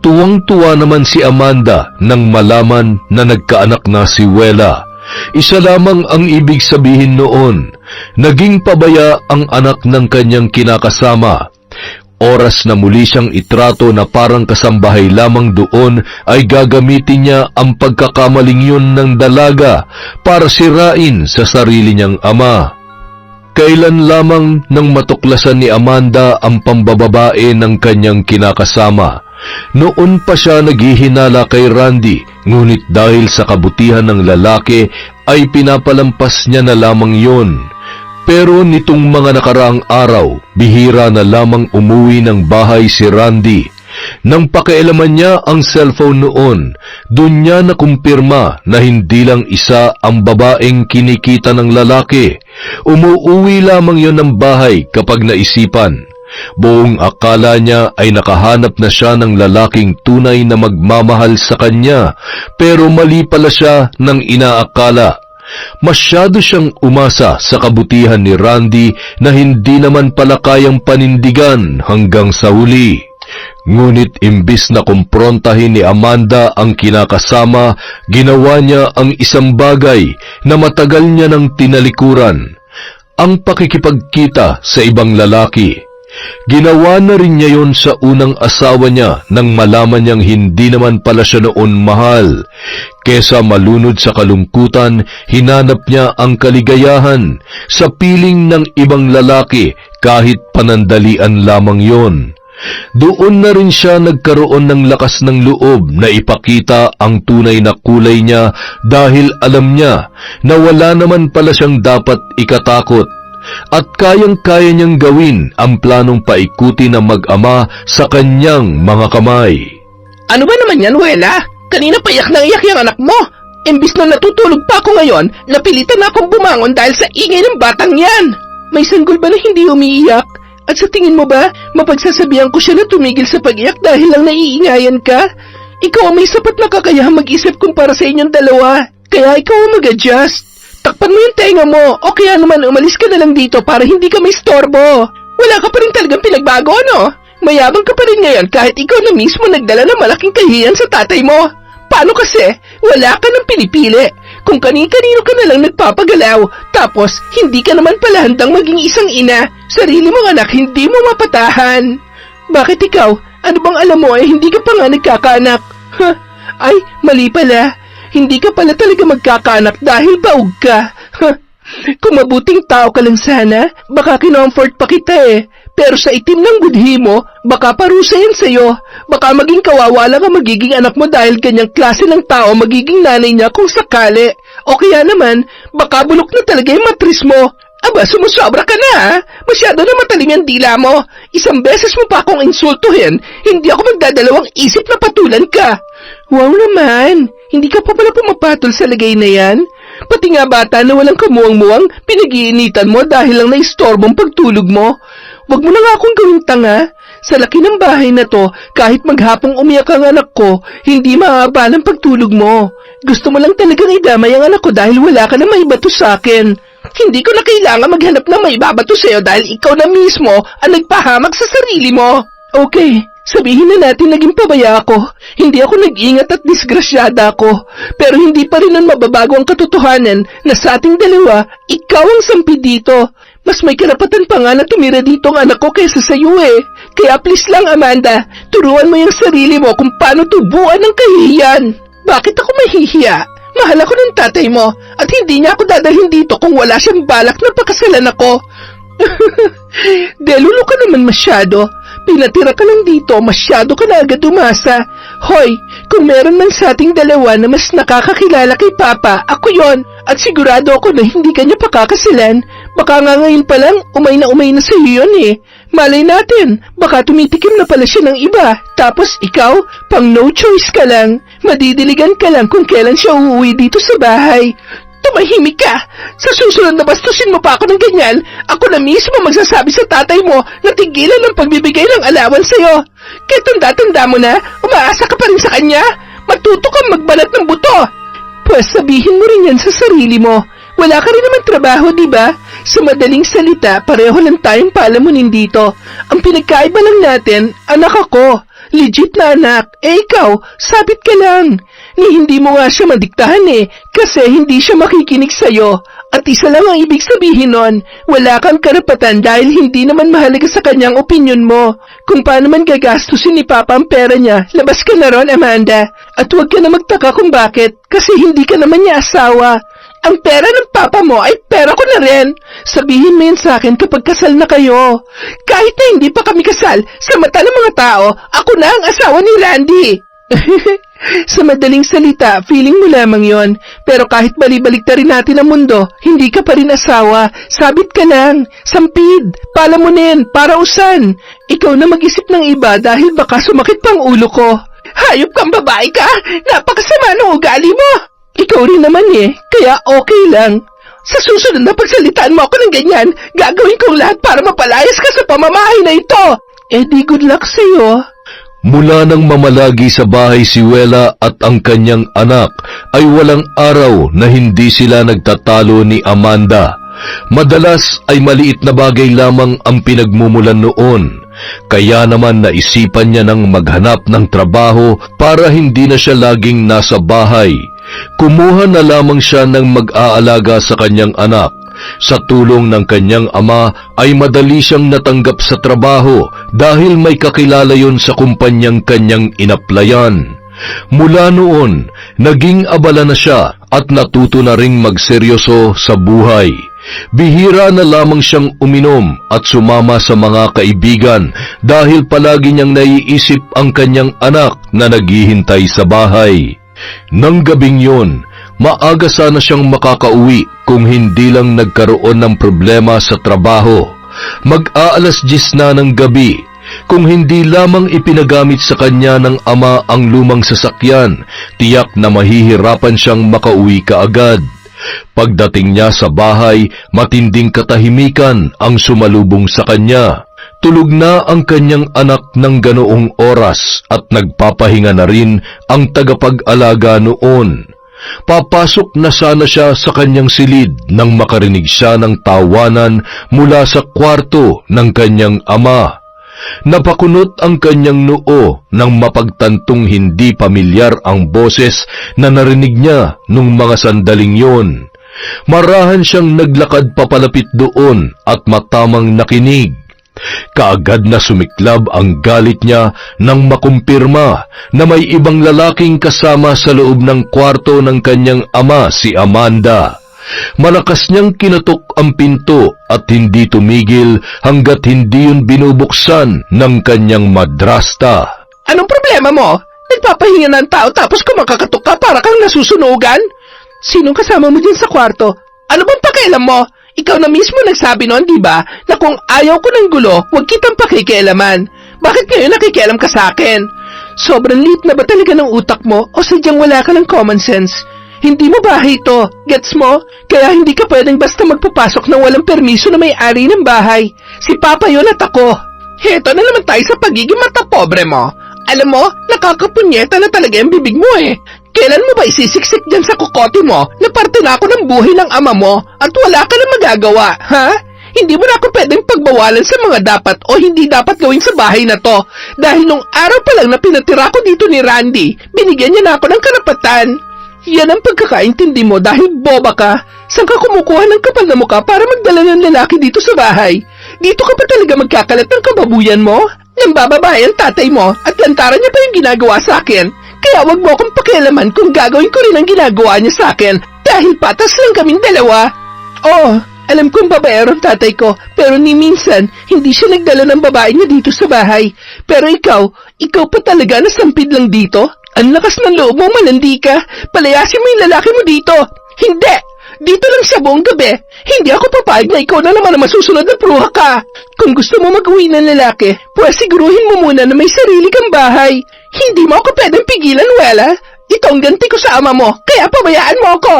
tuwang-tuwa naman si Amanda nang malaman na nagkaanak na si Wela. Isa lamang ang ibig sabihin noon, naging pabaya ang anak ng kanyang kinakasama. Oras na muli siyang itrato na parang kasambahay lamang doon ay gagamitin niya ang pagkakamaling yun ng dalaga para sirain sa sarili niyang ama. Kailan lamang nang matuklasan ni Amanda ang pambababae ng kanyang kinakasama. Noon pa siya naghihinala kay Randy, ngunit dahil sa kabutihan ng lalaki ay pinapalampas niya na lamang yon. Pero nitong mga nakaraang araw, bihira na lamang umuwi ng bahay si Randy. Nang pakialaman niya ang cellphone noon, doon niya nakumpirma na hindi lang isa ang babaeng kinikita ng lalaki. Umuuwi lamang yon ng bahay kapag naisipan. Buong akala niya ay nakahanap na siya ng lalaking tunay na magmamahal sa kanya, pero mali pala siya ng inaakala. Masyado siyang umasa sa kabutihan ni Randy na hindi naman pala kayang panindigan hanggang sa huli. Ngunit imbis na kumprontahin ni Amanda ang kinakasama, ginawa niya ang isang bagay na matagal niya nang tinalikuran, ang pakikipagkita sa ibang lalaki. Ginawa na rin niya yon sa unang asawa niya nang malaman niyang hindi naman pala siya noon mahal. Kesa malunod sa kalungkutan, hinanap niya ang kaligayahan sa piling ng ibang lalaki kahit panandalian lamang yon. Doon na rin siya nagkaroon ng lakas ng loob na ipakita ang tunay na kulay niya dahil alam niya na wala naman pala siyang dapat ikatakot. At kayang-kaya niyang gawin ang planong paikuti ng mag-ama sa kanyang mga kamay. Ano ba naman yan, Wela? Kanina payak na iyak yung anak mo. Imbis na natutulog pa ako ngayon, napilitan akong bumangon dahil sa ingay ng batang yan. May sanggol ba na hindi umiiyak? At sa tingin mo ba, mapagsasabihan ko siya na tumigil sa pag-iyak dahil lang naiingayan ka? Ikaw ang may sapat na kakayahang mag-isip kumpara sa inyong dalawa. Kaya ikaw ang mag-adjust. Takpan mo yung tenga mo, o kaya naman umalis ka na lang dito para hindi ka may storbo. Wala ka pa rin talagang pinagbago, no? Mayabang ka pa rin ngayon kahit ikaw na mismo nagdala ng malaking kahiyan sa tatay mo. Paano kasi? Wala ka nang pinipili. Kung kani-kanino ka na lang nagpapagalaw, tapos hindi ka naman pala handang maging isang ina, sarili mong anak hindi mo mapatahan. Bakit ikaw? Ano bang alam mo hindi ka pa nga nagkakaanak? Ay, mali pala. Hindi ka pala talaga magkakaanak dahil baog ka. Kung mabuting tao ka lang sana, baka kinomfort pa kita eh. Pero sa itim ng budhi mo, baka parusa yan sa'yo. Baka maging kawawa lang ang magiging anak mo dahil ganyang klase ng tao magiging nanay niya kung sakali. O kaya naman, baka bulok na talaga yung matris mo. Aba, sumusobra ka na ha? Masyado na matalim yung dila mo. Isang beses mo pa akong insultuhin, hindi ako magdadalawang isip na patulan ka. Wow naman, hindi ka pa pala pumapatol sa lagay na yan? Pati nga bata na walang kamuwang-muwang, pinag-iinitan mo dahil lang naistorbong pagtulog mo. Huwag mo na nga akong gawing tanga. Sa laki ng bahay na to, kahit maghapong umiyak ang anak ko, hindi maaaba ng pagtulog mo. Gusto mo lang talagang idamay ang anak ko dahil wala ka na maibato sa akin. Hindi ko na kailangan maghanap ng maibabato sa'yo dahil ikaw na mismo ang nagpahamak sa sarili mo. Okay, sabihin na natin naging pabaya ako. Hindi ako nag-ingat at disgrasyada ako. Pero hindi pa rin nun mababago ang katotohanan na sa ating dalawa, ikaw ang sampi dito. Mas may karapatan pa nga na tumira dito ang anak ko kaysa sa iyo eh. Kaya please lang Amanda, turuan mo yung sarili mo kung paano tubuan ng kahihiyan. Bakit ako mahihiya? Mahal ako ng tatay mo at hindi niya ako dadalhin dito kung wala siyang balak na pakasalan ako. Delulo ka naman masyado. Pinatira ka lang dito, masyado ka na agad umasa. Hoy, kung meron man sa ating dalawa na mas nakakakilala kay Papa, ako yon. At sigurado ako na hindi ka niya pakakasalan. Baka nga ngayon pa lang, umay na sa iyo yun eh. Malay natin, baka tumitikim na pala siya ng iba. Tapos ikaw, pang no choice ka lang. Madidiligan ka lang kung kailan siya uuwi dito sa bahay. Tumahimik ka! Sa susunod na bastusin mo pa ako ng ganyan, ako na mismo magsasabi sa tatay mo na tigilan ng pagbibigay ng alawan sa'yo. Kaya tanda-tanda mo na, umaasa ka pa rin sa kanya. Matuto kang magbalat ng buto. Pues sabihin mo rin yan sa sarili mo. Wala ka rin naman trabaho, di ba? Sa madaling salita, pareho lang tayong palamunin dito. Ang pinagkaiba lang natin, anak ako. Legit na anak. Ikaw, sabit ka lang. Ni hindi mo nga siya madiktahan eh, kasi hindi siya makikinig sa'yo. At isa lang ang ibig sabihin nun, wala kang karapatan dahil hindi naman mahalaga sa kanyang opinyon mo. Kung paano man gagastusin ni Papa ang pera niya, labas ka na ron, Amanda. At huwag ka na magtaka kung bakit, kasi hindi ka naman niya asawa. Ang pera ng Papa mo ay pera ko na rin. Sabihin mo yun sa akin kapag kasal na kayo. Kahit na hindi pa kami kasal, sa mata ng mga tao, ako na ang asawa ni Randy. Sa madaling salita, feeling mo lamang yon. Pero kahit balibaliktarin natin ang mundo, hindi ka pa rin asawa. Sabit ka lang, sampid, palamunin, parausan. Ikaw na mag-isip ng iba dahil baka sumakit pang ulo ko. Hayop kang babae ka, napakasama ng ugali mo. Ikaw rin naman eh, kaya okay lang. Sa susunod na pagsalitaan mo ako ng ganyan, gagawin kong lahat para mapalayas ka sa pamamahay na ito. Eh di good luck sa'yo. Mula nang mamalagi sa bahay si Wela at ang kanyang anak ay walang araw na hindi sila nagtatalo ni Amanda. Madalas ay maliit na bagay lamang ang pinagmumulan noon. Kaya naman naisipan niya ng maghanap ng trabaho para hindi na siya laging nasa bahay. Kumuha na lamang siya ng mag-aalaga sa kanyang anak. Sa tulong ng kanyang ama ay madali siyang natanggap sa trabaho dahil may kakilala yon sa kumpanyang kanyang inaplayan. Mula noon, naging abala na siya at natuto na ring magseryoso sa buhay. Bihira na lamang siyang uminom at sumama sa mga kaibigan dahil palagi niyang naiisip ang kanyang anak na naghihintay sa bahay. Nang gabing yon, maaga sana siyang makakauwi kung hindi lang nagkaroon ng problema sa trabaho. Mag-aalas 10 na ng gabi, kung hindi lamang ipinagamit sa kanya ng ama ang lumang sasakyan, tiyak na mahihirapan siyang makauwi kaagad. Pagdating niya sa bahay, matinding katahimikan ang sumalubong sa kanya. Tulog na ang kanyang anak ng ganoong oras at nagpapahinga na rin ang tagapag-alaga noon. Papasok na sana siya sa kanyang silid nang makarinig siya ng tawanan mula sa kwarto ng kanyang ama. Napakunot ang kanyang noo nang mapagtantong hindi pamilyar ang boses na narinig niya nung mga sandaling yon. Marahan siyang naglakad papalapit doon at matamang nakinig. Kaagad na sumiklab ang galit niya nang makumpirma na may ibang lalaking kasama sa loob ng kwarto ng kanyang ama, si Amanda. Malakas niyang kinatok ang pinto at hindi tumigil hanggat hindi yun binubuksan ng kanyang madrasta. Anong problema mo? Nagpapahinga ng tao tapos kumakakatok ka para kang nasusunugan? Sinong kasama mo dyan sa kwarto? Ano bang pakialam mo? Ikaw na mismo nagsabi noon, di ba, na kung ayaw ko ng gulo, huwag kitang pakikialaman. Bakit ngayon nakikialam ka sa akin? Sobrang liit na ba talaga ng utak mo o sadyang wala ka ng common sense? Hindi mo bahay ito, gets mo? Kaya hindi ka pwedeng basta magpapasok ng walang permiso na may-ari ng bahay. Si Papa yon at ako. Heto na naman tayo sa pagiging matapobre mo. Alam mo, nakakapunyeta na talaga yung bibig mo eh. Kailan mo ba isisiksik dyan sa kukote mo na parte na ako ng buhay ng ama mo at wala ka na magagawa, ha? Hindi mo na ako pwedeng pagbawalan sa mga dapat o hindi dapat gawin sa bahay na to. Dahil nung araw pa lang na pinatira ko dito ni Randy, binigyan niya na ako ng karapatan. Yan ang pagkakaintindi mo dahil boba ka. Saan ka kumukuha ng kapal na mukha para magdala ng lalaki dito sa bahay? Dito ka pa talaga magkakalat ng kababuyan mo? Nang bababae ang tatay mo at lantaran niya pa yung ginagawa sa akin. Kaya wag mo akong pakialaman kung gagawin ko rin ang ginagawa niya sa akin dahil patas lang kaming dalawa. Oo, alam kong babaero ang tatay ko pero ni minsan hindi siya nagdala ng babae niya dito sa bahay. Pero ikaw pa talaga nasampid lang dito? Ang lakas ng loob mo, malandi ka. Palayasin mo yung lalaki mo dito. Hindi! Dito lang sa buong gabi. Hindi ako papayag na ikaw na naman ang masusunod na pruha ka. Kung gusto mo mag-uwi ng lalaki, pues siguruhin mo muna na may sarili kang bahay. Hindi mo ako pwedeng pigilan, Wela. Ito ang ganti ko sa ama mo, kaya pabayaan mo ako.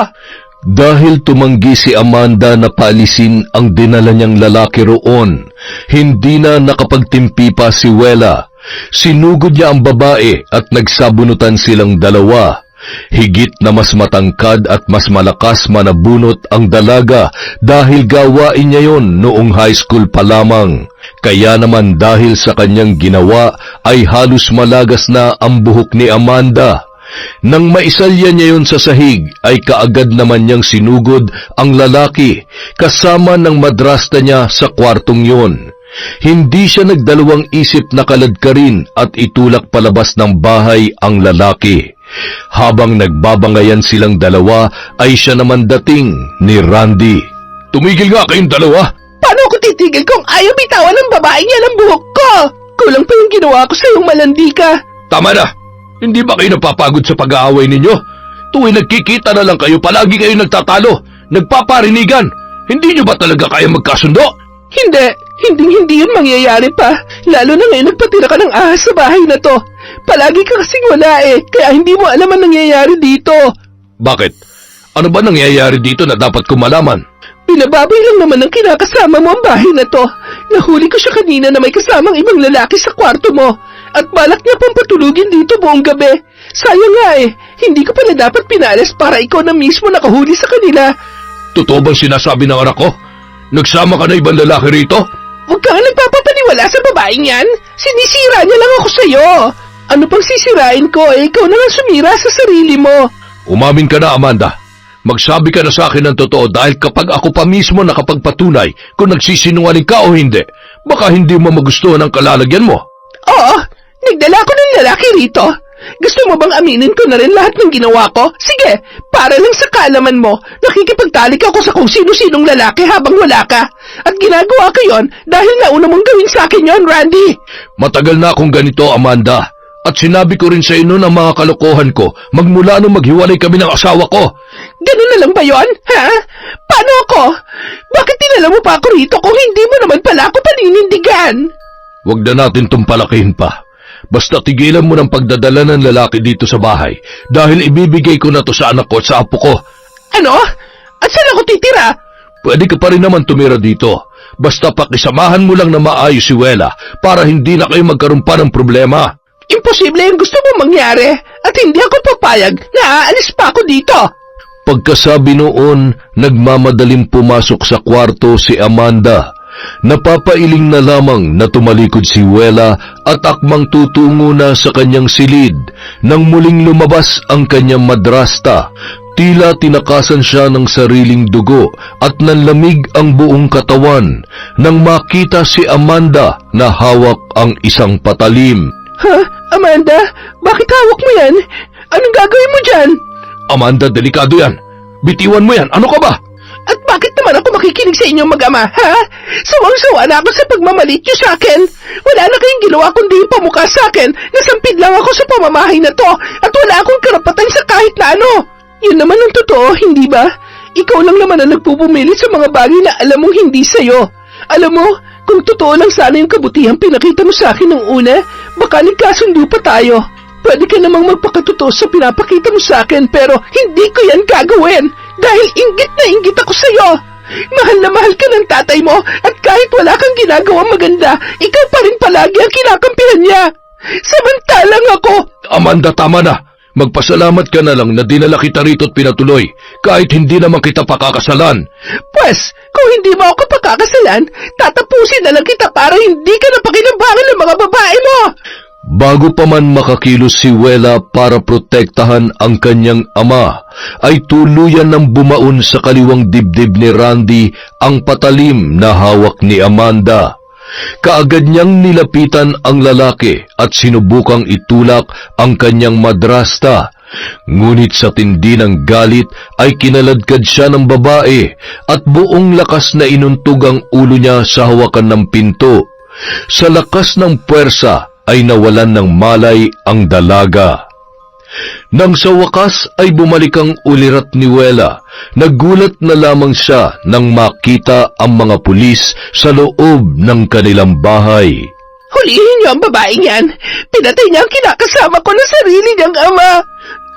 Dahil tumanggi si Amanda na paalisin ang dinala niyang lalaki roon, hindi na nakapagtimpi pa si Wela. Sinugod niya ang babae at nagsabunutan silang dalawa. Higit na mas matangkad at mas malakas manabunot ang dalaga dahil gawain niya yon noong high school pa lamang. Kaya naman dahil sa kanyang ginawa ay halos malagas na ang buhok ni Amanda. Nang maisalya niya yon sa sahig ay kaagad naman niyang sinugod ang lalaki kasama ng madrasta niya sa kwartong yon. Hindi siya nagdalawang isip na kaladkarin at itulak palabas ng bahay ang lalaki. Habang nagbabangayan silang dalawa ay siya naman dating ni Randy. Tumigil nga kayong dalawa! Paano ako titigil kung ayaw bitawan ng babae niya ng buhok ko? Kulang pa yung ginawa ko sa iyong malandi ka. Tama na! Hindi ba kayo napapagod sa pag-aaway ninyo? Tuwing nagkikita na lang kayo, palagi kayo nagtatalo, nagpaparinigan. Hindi nyo ba talaga kaya magkasundo? Hindi yun mangyayari pa. Lalo na ngayon nagpatira ka ng ahas sa bahay na to. Palagi ka kasing wala eh, kaya hindi mo alam ang nangyayari dito. Bakit? Ano ba nangyayari dito na dapat ko malaman? Binababay lang naman ang kinakasama mo ang bahay na to. Nahuli ko siya kanina na may kasamang ibang lalaki sa kwarto mo. At balak niya pang patulugin dito buong gabi. Sayang nga eh, hindi ko pala dapat pinalis para ikaw na mismo nakahuli sa kanila. Totoo bang sinasabi ng anak ko? Nagsama ka na ibang lalaki rito? Huwag kang nagpapapaniwala sa babaeng yan. Sinisira niya lang ako sa'yo. Ano pang sisirain ko eh, ikaw na lang sumira sa sarili mo. Umamin ka na, Amanda. Magsabi ka na sa akin ng totoo dahil kapag ako pa mismo nakapagpatunay kung nagsisinungaling ka o hindi, baka hindi mo magustuhan ang kalalagyan mo. Oo, nagdala ko ng lalaki rito. Gusto mo bang aminin ko na rin lahat ng ginawa ko? Sige, para lang sa kaalaman mo, nakikipagtalik ako sa kung sino-sinong lalaki habang wala ka. At ginagawa ko yon dahil nauna mong gawin sa akin yon, Randy. Matagal na akong ganito, Amanda. At sinabi ko rin sa inyo ng mga kalokohan ko magmula nung maghiwalay kami ng asawa ko. Ganun na lang ba yon? Ha? Paano ako? Bakit tinala mo pa ako rito kung hindi mo naman pala ako paninindigan? Huwag na natin itong palakihin pa. Basta tigilan mo ng pagdadala ng lalaki dito sa bahay dahil ibibigay ko na to sa anak ko at sa apo ko. Ano? At saan ako titira? Pwede ka pa rin naman tumira dito. Basta pakisamahan mo lang na maayos si Wela para hindi na kayo magkaroon pa ng problema. Imposible yung gusto mo mangyari at hindi ako papayag na aalis pa ako dito. Pagkasabi noon, nagmamadaling pumasok sa kwarto si Amanda. Napapailing na lamang na tumalikod si Wela at akmang tutungo na sa kanyang silid nang muling lumabas ang kanyang madrasta. Tila tinakasan siya ng sariling dugo at nanlamig ang buong katawan nang makita si Amanda na hawak ang isang patalim. Ha? Amanda? Bakit hawak mo yan? Anong gagawin mo dyan? Amanda, delikado yan. Bitiwan mo yan. Ano ka ba? At bakit naman ako makikinig sa inyong mag-ama, ha? Sawang-sawa na ako sa pagmamalit niyo sa akin. Wala na kayong ginawa kundi pamukha sa akin. Nasampid lang ako sa pamamahay na to at wala akong karapatan sa kahit na ano. Yun naman ang totoo, hindi ba? Ikaw lang naman ang nagpupumilit sa mga bagay na alam mong hindi sa'yo. Alam mo, kung totoo lang sana yung kabutihang pinakita mo sa akin nung una, baka nagkasundo pa tayo. Pwede ka namang magpakatotoo sa pinapakita mo sa akin pero hindi ko yan gagawin dahil inggit na inggit ako sa'yo. Mahal na mahal ka ng tatay mo at Kahit wala kang ginagawang maganda, ikaw pa rin palagi ang kinakampihan niya. Samantalang ako... Amanda, tama na. Magpasalamat ka na lang na dinala kita rito at pinatuloy, kahit hindi naman kita pakakasalan. Pwes, kung hindi mo ako pagkakasalan, tatapusin na lang kita para hindi ka na pakinabangan ng mga babae mo. Bago pa man makakilos si Wela para protektahan ang kanyang ama, ay tuluyan ng bumaon sa kaliwang dibdib ni Randy ang patalim na hawak ni Amanda. Kaagad niyang nilapitan ang lalaki at sinubukang itulak ang kanyang madrasta. Ngunit sa tindi ng galit ay kinaladkad siya ng babae at buong lakas na inuntog ang ulo niya sa hawakan ng pinto. Sa lakas ng puwersa ay nawalan ng malay ang dalaga. Nang sa wakas ay bumalik ang ulirat ni Wela, nagulat na lamang siya nang makita ang mga pulis sa loob ng kanilang bahay. Hulihin niyo ang babaeng yan. Pinatay niya ang kinakasama ko na sarili niyang ama.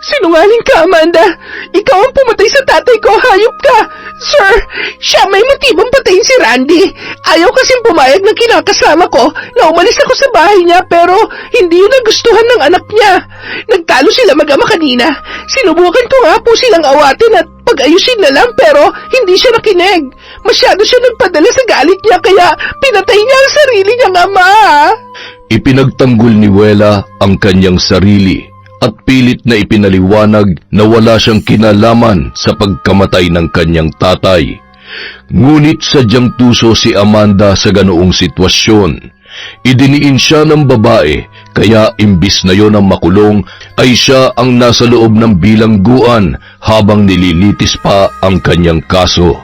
Sinungaling ka, Amanda. Ikaw ang pumatay sa tatay ko, hayop ka. Sir, siya may motibong patayin si Randy. Ayaw kasing pumayag ng kinakasama ko na umalis ako sa bahay niya pero hindi yun nagustuhan ng anak niya. Nagtalo sila mag-ama kanina. Sinubukan ko nga po silang awatin at pag-ayusin na lang pero hindi siya nakinig. Masyado siya nagpadala sa galit niya kaya pinatay niya ang sarili niyang ama. Ipinagtanggol ni Wela ang kanyang sarili at pilit na ipinaliwanag na wala siyang kinalaman sa pagkamatay ng kanyang tatay. Ngunit sadyang tuso si Amanda sa ganoong sitwasyon. Idiniin siya ng babae, kaya imbis na yon ang makulong, ay siya ang nasa loob ng bilangguan habang nililitis pa ang kanyang kaso.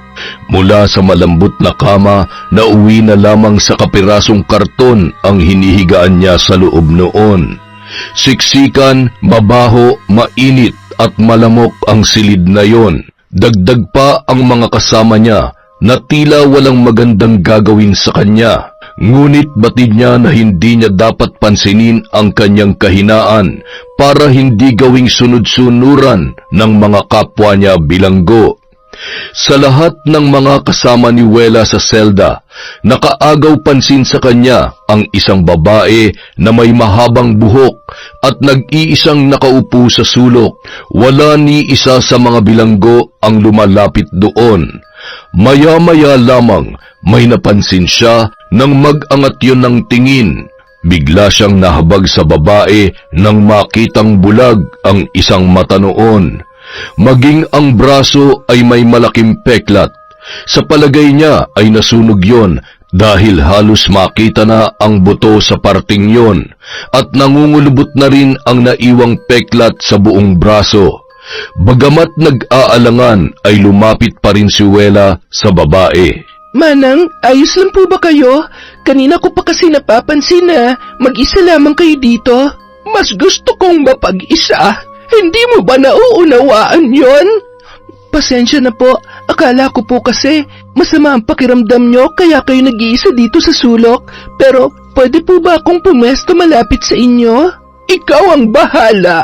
Mula sa malambot na kama, nauwi na lamang sa kapirasong karton ang hinihigaan niya sa loob noon. Siksikan, mabaho, mainit at malamok ang silid na yon. Dagdag pa ang mga kasama niya na tila walang magandang gagawin sa kanya. Ngunit batid niya na hindi niya dapat pansinin ang kanyang kahinaan para hindi gawing sunod-sunuran ng mga kapwa niya bilanggo. Sa lahat ng mga kasama ni Wela sa selda, nakaagaw pansin sa kanya ang isang babae na may mahabang buhok at nag-iisang nakaupo sa sulok. Wala ni isa sa mga bilanggo ang lumalapit doon. Maya-maya lamang may napansin siya nang mag-angat yun ng tingin. Bigla siyang nahabag sa babae nang makitang bulag ang isang mata noon. Maging ang braso ay may malaking peklat. Sa palagay niya ay nasunog yon dahil halos makita na ang buto sa parting yon at nangungulubot na rin ang naiwang peklat sa buong braso. Bagamat nag-aalangan ay lumapit pa rin si Wela sa babae. Manang, ayos lang po ba kayo? Kanina ko pa kasi napapansin na mag-isa lamang kayo dito. Mas gusto kong mapag-isa. Hindi mo ba nauunawaan yon? Pasensya na po. Akala ko po kasi masama ang pakiramdam nyo kaya kayo nag-iisa dito sa sulok. Pero pwede po ba akong pumesto malapit sa inyo? Ikaw ang bahala.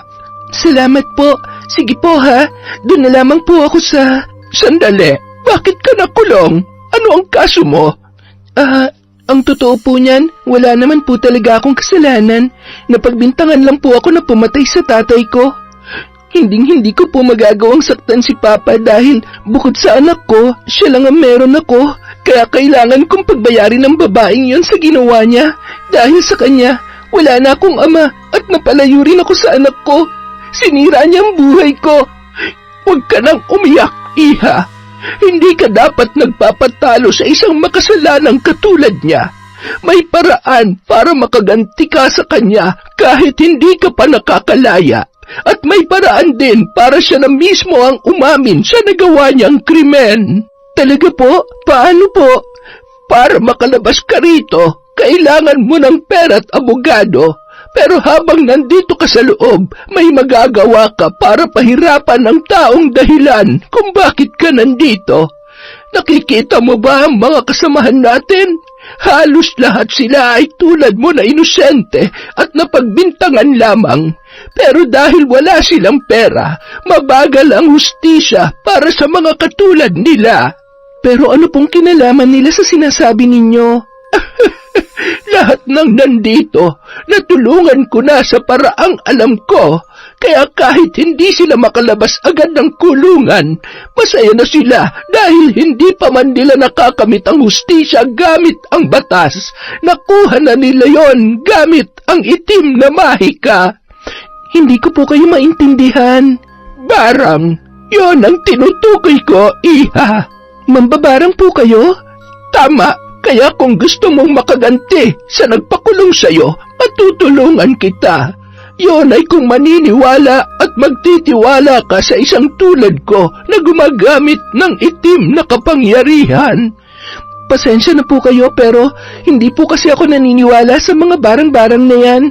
Salamat po. Sige po ha. Doon na lamang po ako sa... Sandali. Bakit ka nakulong? Ano ang kaso mo? Ang totoo po niyan, wala naman po talaga akong kasalanan. Napagbintangan lang po ako na pumatay sa tatay ko. Hindi ko po magagawang saktan si Papa dahil bukod sa anak ko, siya lang ang meron ako. Kaya kailangan kong pagbayarin ng babaeng yon sa ginawa niya. Dahil sa kanya, wala na akong ama at napalayo rin ako sa anak ko. Sinira niya ang buhay ko. Huwag ka nang umiyak, iha. Hindi ka dapat nagpapatalo sa isang makasalanang katulad niya. May paraan para makaganti ka sa kanya kahit hindi ka pa nakakalaya. At may paraan din para siya na mismo ang umamin sa nagawa niyang krimen. Talaga po? Paano po? Para makalabas ka rito, kailangan mo ng pera at abogado. Pero habang nandito ka sa loob, may magagawa ka para pahirapan ng taong dahilan kung bakit ka nandito. Nakikita mo ba ang mga kasamahan natin? Halos lahat sila ay tulad mo na inosente at napagbintangan lamang. Pero dahil wala silang pera, mabagal ang hustisya para sa mga katulad nila. Pero ano pong kinalaman nila sa sinasabi ninyo? Lahat ng nandito, natulungan ko na sa paraang alam ko. Kaya kahit hindi sila makalabas agad ng kulungan, masaya na sila dahil hindi pa man nila nakakamit ang hustisya gamit ang batas. Nakuha na nila yon gamit ang itim na mahika. Hindi ko po kayo maintindihan. Barang, yon ang tinutukoy ko, iha. Mambabarang po kayo? Tama, kaya kung gusto mong makaganti sa nagpakulong sa'yo, matutulungan kita. Yon ay kung maniniwala at magtitiwala ka sa isang tulad ko na gumagamit ng itim na kapangyarihan. Pasensya na po kayo pero hindi po kasi ako naniniwala sa mga barang-barang na yan.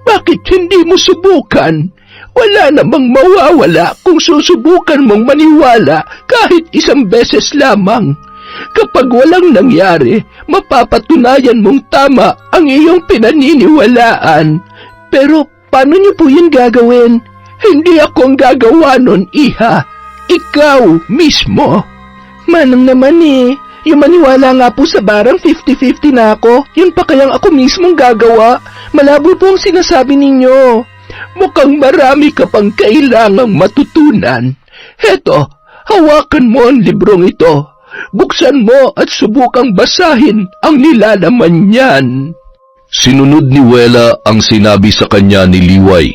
Bakit hindi mo subukan? Wala namang mawawala kung susubukan mong maniwala kahit isang beses lamang. Kapag walang nangyari, mapapatunayan mong tama ang iyong pinaniniwalaan. Pero paano niyo po yun gagawin? Hindi ako ang gagawa nun, iha. Ikaw mismo. Manang naman eh. Yung maniwala nga po sa barang 50-50 na ako, yun pa kayang ako mismong gagawa. Malabo po ang sinasabi ninyo. Mukhang marami ka pang kailangang matutunan. Heto, hawakan mo ang librong ito. Buksan mo at subukang basahin ang nilalaman niyan. Sinunod ni Wela ang sinabi sa kanya ni Liway,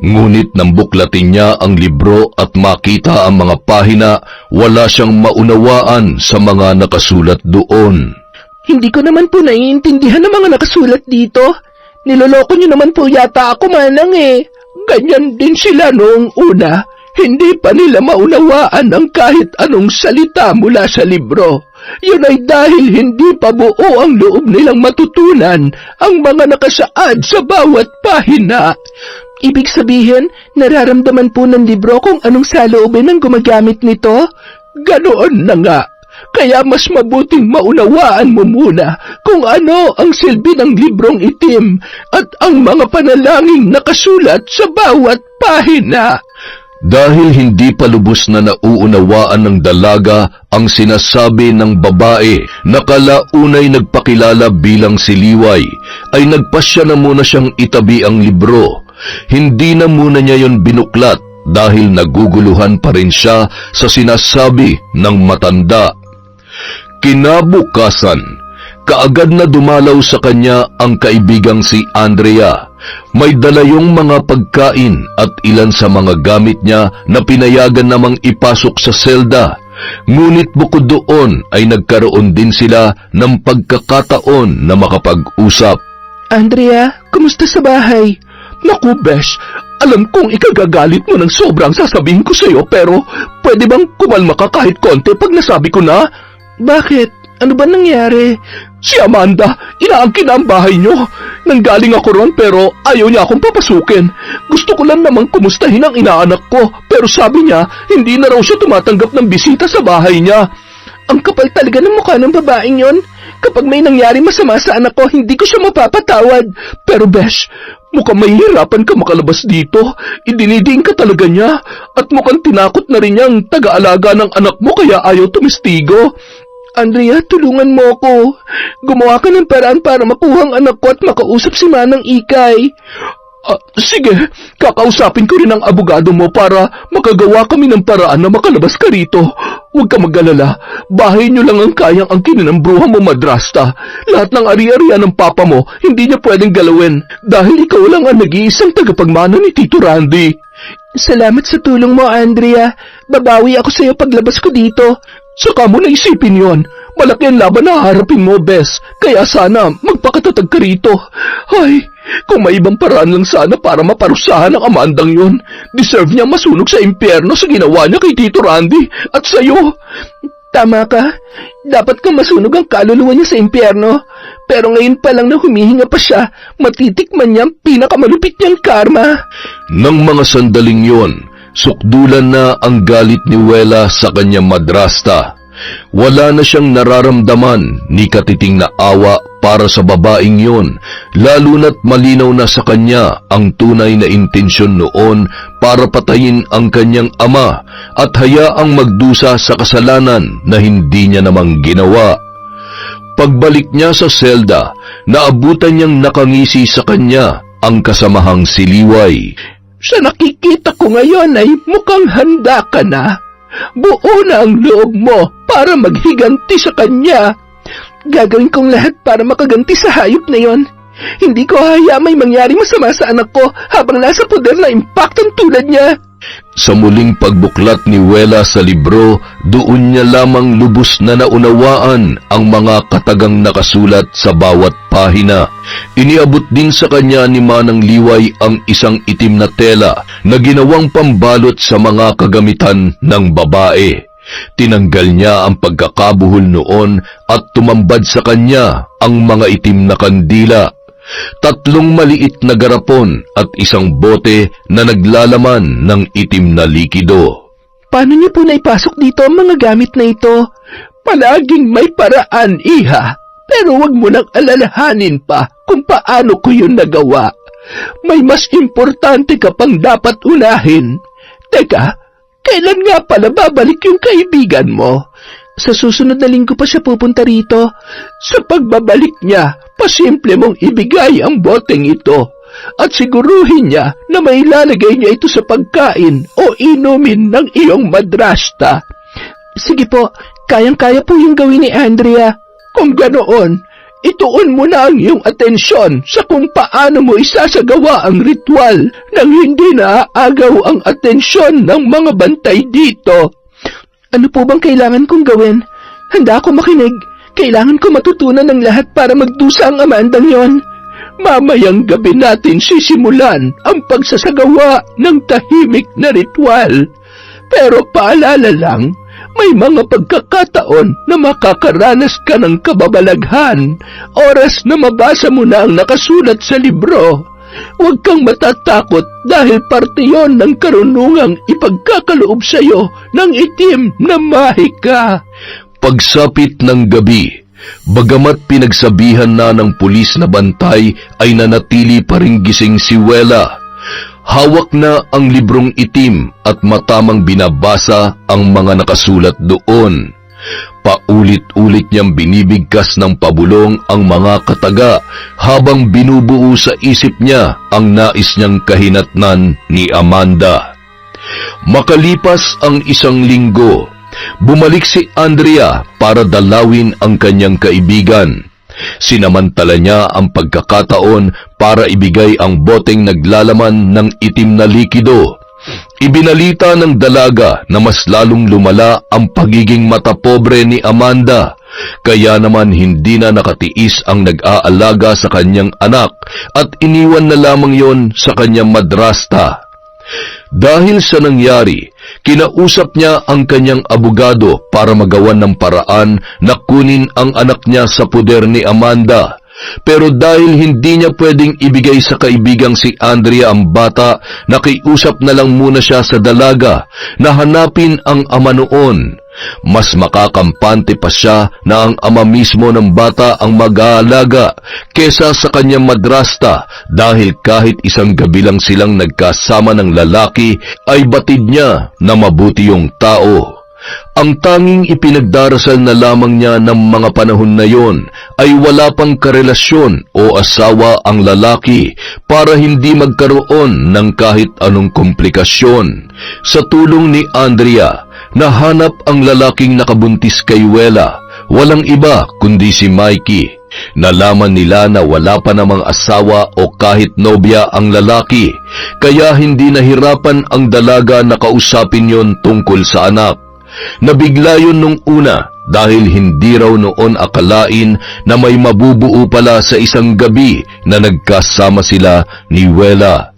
ngunit nang buklatin niya ang libro at makita ang mga pahina, wala siyang maunawaan sa mga nakasulat doon. Hindi ko naman po naiintindihan ang mga nakasulat dito. Niloloko niyo naman po yata ako, manang eh. Ganyan din sila noong una. Hindi pa nila maunawaan ang kahit anong salita mula sa libro. Yun ay dahil hindi pa buo ang loob nilang matutunan ang mga nakasaad sa bawat pahina. Ibig sabihin, nararamdaman po ng libro kung anong saloobin ang gumagamit nito? Ganoon na nga. Kaya mas mabuting maunawaan mo muna kung ano ang silbi ng librong itim at ang mga panalangin nakasulat sa bawat pahina. Dahil hindi pa lubos na nauunawaan ng dalaga ang sinasabi ng babae na kalaunay nagpakilala bilang si Liway, ay nagpasya na muna siyang itabi ang libro. Hindi na muna niya yon binuklat dahil naguguluhan pa rin siya sa sinasabi ng matanda. Kinabukasan, kaagad na dumalaw sa kanya ang kaibigang si Andrea. May dala yung mga pagkain at ilan sa mga gamit niya na pinayagan namang ipasok sa selda. Ngunit bukod doon ay nagkaroon din sila ng pagkakataon na makapag-usap. Andrea, kumusta sa bahay? Naku, Besh, alam kong ikagagalit mo ng sobrang sasabihin ko sa'yo pero pwede bang kumalma ka kahit konti pag nasabi ko na? Bakit? Ano ba nangyari? Si Amanda, inaangkin na ang bahay niyo. Nanggaling ako ron pero ayaw niya akong papasukin. Gusto ko lang namang kumustahin ang inaanak ko pero sabi niya hindi na raw siya tumatanggap ng bisita sa bahay niya. Ang kapal talaga ng mukha ng babaeng yon. Kapag may nangyari masama sa anak ko, hindi ko siya mapapatawad. Pero Besh, mukhang mahihirapan ka makalabas dito. Idinidiin ka talaga niya at mukhang tinakot na rin niyang taga-alaga ng anak mo kaya ayaw tumistigo. Andrea, tulungan mo ako. Gumawa ka ng paraan para makuha ang anak ko at makausap si Manang Ikay. Sige, kakausapin ko rin ang abogado mo para makagawa kami ng paraan na makalabas ka rito. Huwag ka mag-alala, bahay niyo lang ang kayang angkinin ng bruha mo, madrasta. Lahat ng ari-arian ng papa mo, hindi niya pwedeng galawin dahil ikaw lang ang nag-iisang tagapagmana ni Tito Randy. Salamat sa tulong mo, Andrea. Babawi ako sa iyo paglabas ko dito. Saka mo naisipin yon. Malaki ang laban na haharapin mo, Bes. Kaya sana magpakatatag ka rito. Ay, kung may ibang paraan lang sana para maparusahan ang Amandang yon. Deserve niya masunog sa impyerno sa ginawa niya kay Tito Randy at sa'yo. Tama ka. Dapat kang masunog ang kaluluwa niya sa impyerno. Pero ngayon pa lang na humihinga pa siya, matitikman niya ang pinakamalupit niyang karma. Nang mga sandaling yon, sukdulan na ang galit ni Wela sa kanyang madrasta. Wala na siyang nararamdaman ni katiting na awa para sa babaeng yon, lalo na't malinaw na sa kanya ang tunay na intensyon noon para patayin ang kanyang ama at hayaang magdusa sa kasalanan na hindi niya namang ginawa. Pagbalik niya sa selda, naabutan niyang nakangisi sa kanya ang kasamahang si Liway. Sa nakikita ko ngayon ay mukhang handa ka na. Buo na ang loob mo para maghiganti sa kanya. Gagawin kong lahat para makaganti sa hayop na yon. Hindi ko hahayaan may mangyari masama sa anak ko habang nasa poder na impaktong tulad niya. Sa muling pagbuklat ni Wela sa libro, doon niya lamang lubos na naunawaan ang mga katagang nakasulat sa bawat pahina. Iniabot din sa kanya ni Manang Liway ang isang itim na tela na ginawang pambalot sa mga kagamitan ng babae. Tinanggal niya ang pagkakabuhol noon at tumambad sa kanya ang mga itim na kandila. 3 maliit na garapon at isang bote na naglalaman ng itim na likido. Paano niyo po naipasok dito ang mga gamit na ito? Palaging may paraan, iha. Pero wag mo nang alalahanin pa kung paano ko yun nagawa. May mas importante ka pang dapat unahin. Teka, kailan nga pala babalik yung kaibigan mo? Sa susunod na linggo pa siya pupunta rito. Sa pagbabalik niya, pasimple mong ibigay ang boteng ito at siguruhin niya na may lalagay niya ito sa pagkain o inumin ng iyong madrasta. Sige po, kayang-kaya po yung gawin ni Andrea. Kung ganoon, ituon mo na ang iyong atensyon sa kung paano mo isasagawa ang ritual nang hindi naaagaw ang atensyon ng mga bantay dito. Ano po bang kailangan kong gawin? Handa ako makinig. Kailangan ko matutunan ng lahat para magdusa ang amandang yon. Mamayang gabi natin sisimulan ang pagsasagawa ng tahimik na ritual. Pero paalala lang, may mga pagkakataon na makakaranas ka ng kababalaghan, oras na mabasa mo na ang nakasulat sa libro. Huwag kang matatakot dahil parte yon ng karunungang ipagkakaloob sa iyo ng itim na mahika. Pagsapit ng gabi, bagamat pinagsabihan na ng pulis na bantay ay nanatili pa ring gising si Wela. Hawak na ang librong itim at matamang binabasa ang mga nakasulat doon. Paulit-ulit niyang binibigkas ng pabulong ang mga kataga habang binubuo sa isip niya ang nais niyang kahinatnan ni Amanda. Makalipas ang 1 linggo, bumalik si Andrea para dalawin ang kanyang kaibigan. Sinamantala niya ang pagkakataon para ibigay ang boteng naglalaman ng itim na likido. Ibinalita ng dalaga na mas lalong lumala ang pagiging matapobre ni Amanda, kaya naman hindi na nakatiis ang nag-aalaga sa kanyang anak at iniwan na lamang yon sa kanyang madrasta. Dahil sa nangyari, kinausap niya ang kanyang abogado para magawan ng paraan na kunin ang anak niya sa poder ni Amanda. Pero dahil hindi niya pwedeng ibigay sa kaibigang si Andrea ang bata, nakiusap na lang muna siya sa dalaga na hanapin ang ama noon. Mas makakampante pa siya na ang ama mismo ng bata ang mag-aalaga kesa sa kanyang madrasta dahil kahit 1 gabi lang silang nagkasama ng lalaki ay batid niya na mabuti yung tao. Ang tanging ipinagdarasal na lamang niya ng mga panahon na yon ay wala pang karelasyon o asawa ang lalaki para hindi magkaroon ng kahit anong komplikasyon. Sa tulong ni Andrea, nahanap ang lalaking nakabuntis kay Wela, walang iba kundi si Mikey. Nalaman nila na wala pa namang asawa o kahit nobya ang lalaki, kaya hindi nahirapan ang dalaga na kausapin yon tungkol sa anak. Nabigla yun nung una dahil hindi raw noon akalain na may mabubuo pala sa 1 gabi na nagkasama sila ni Wela.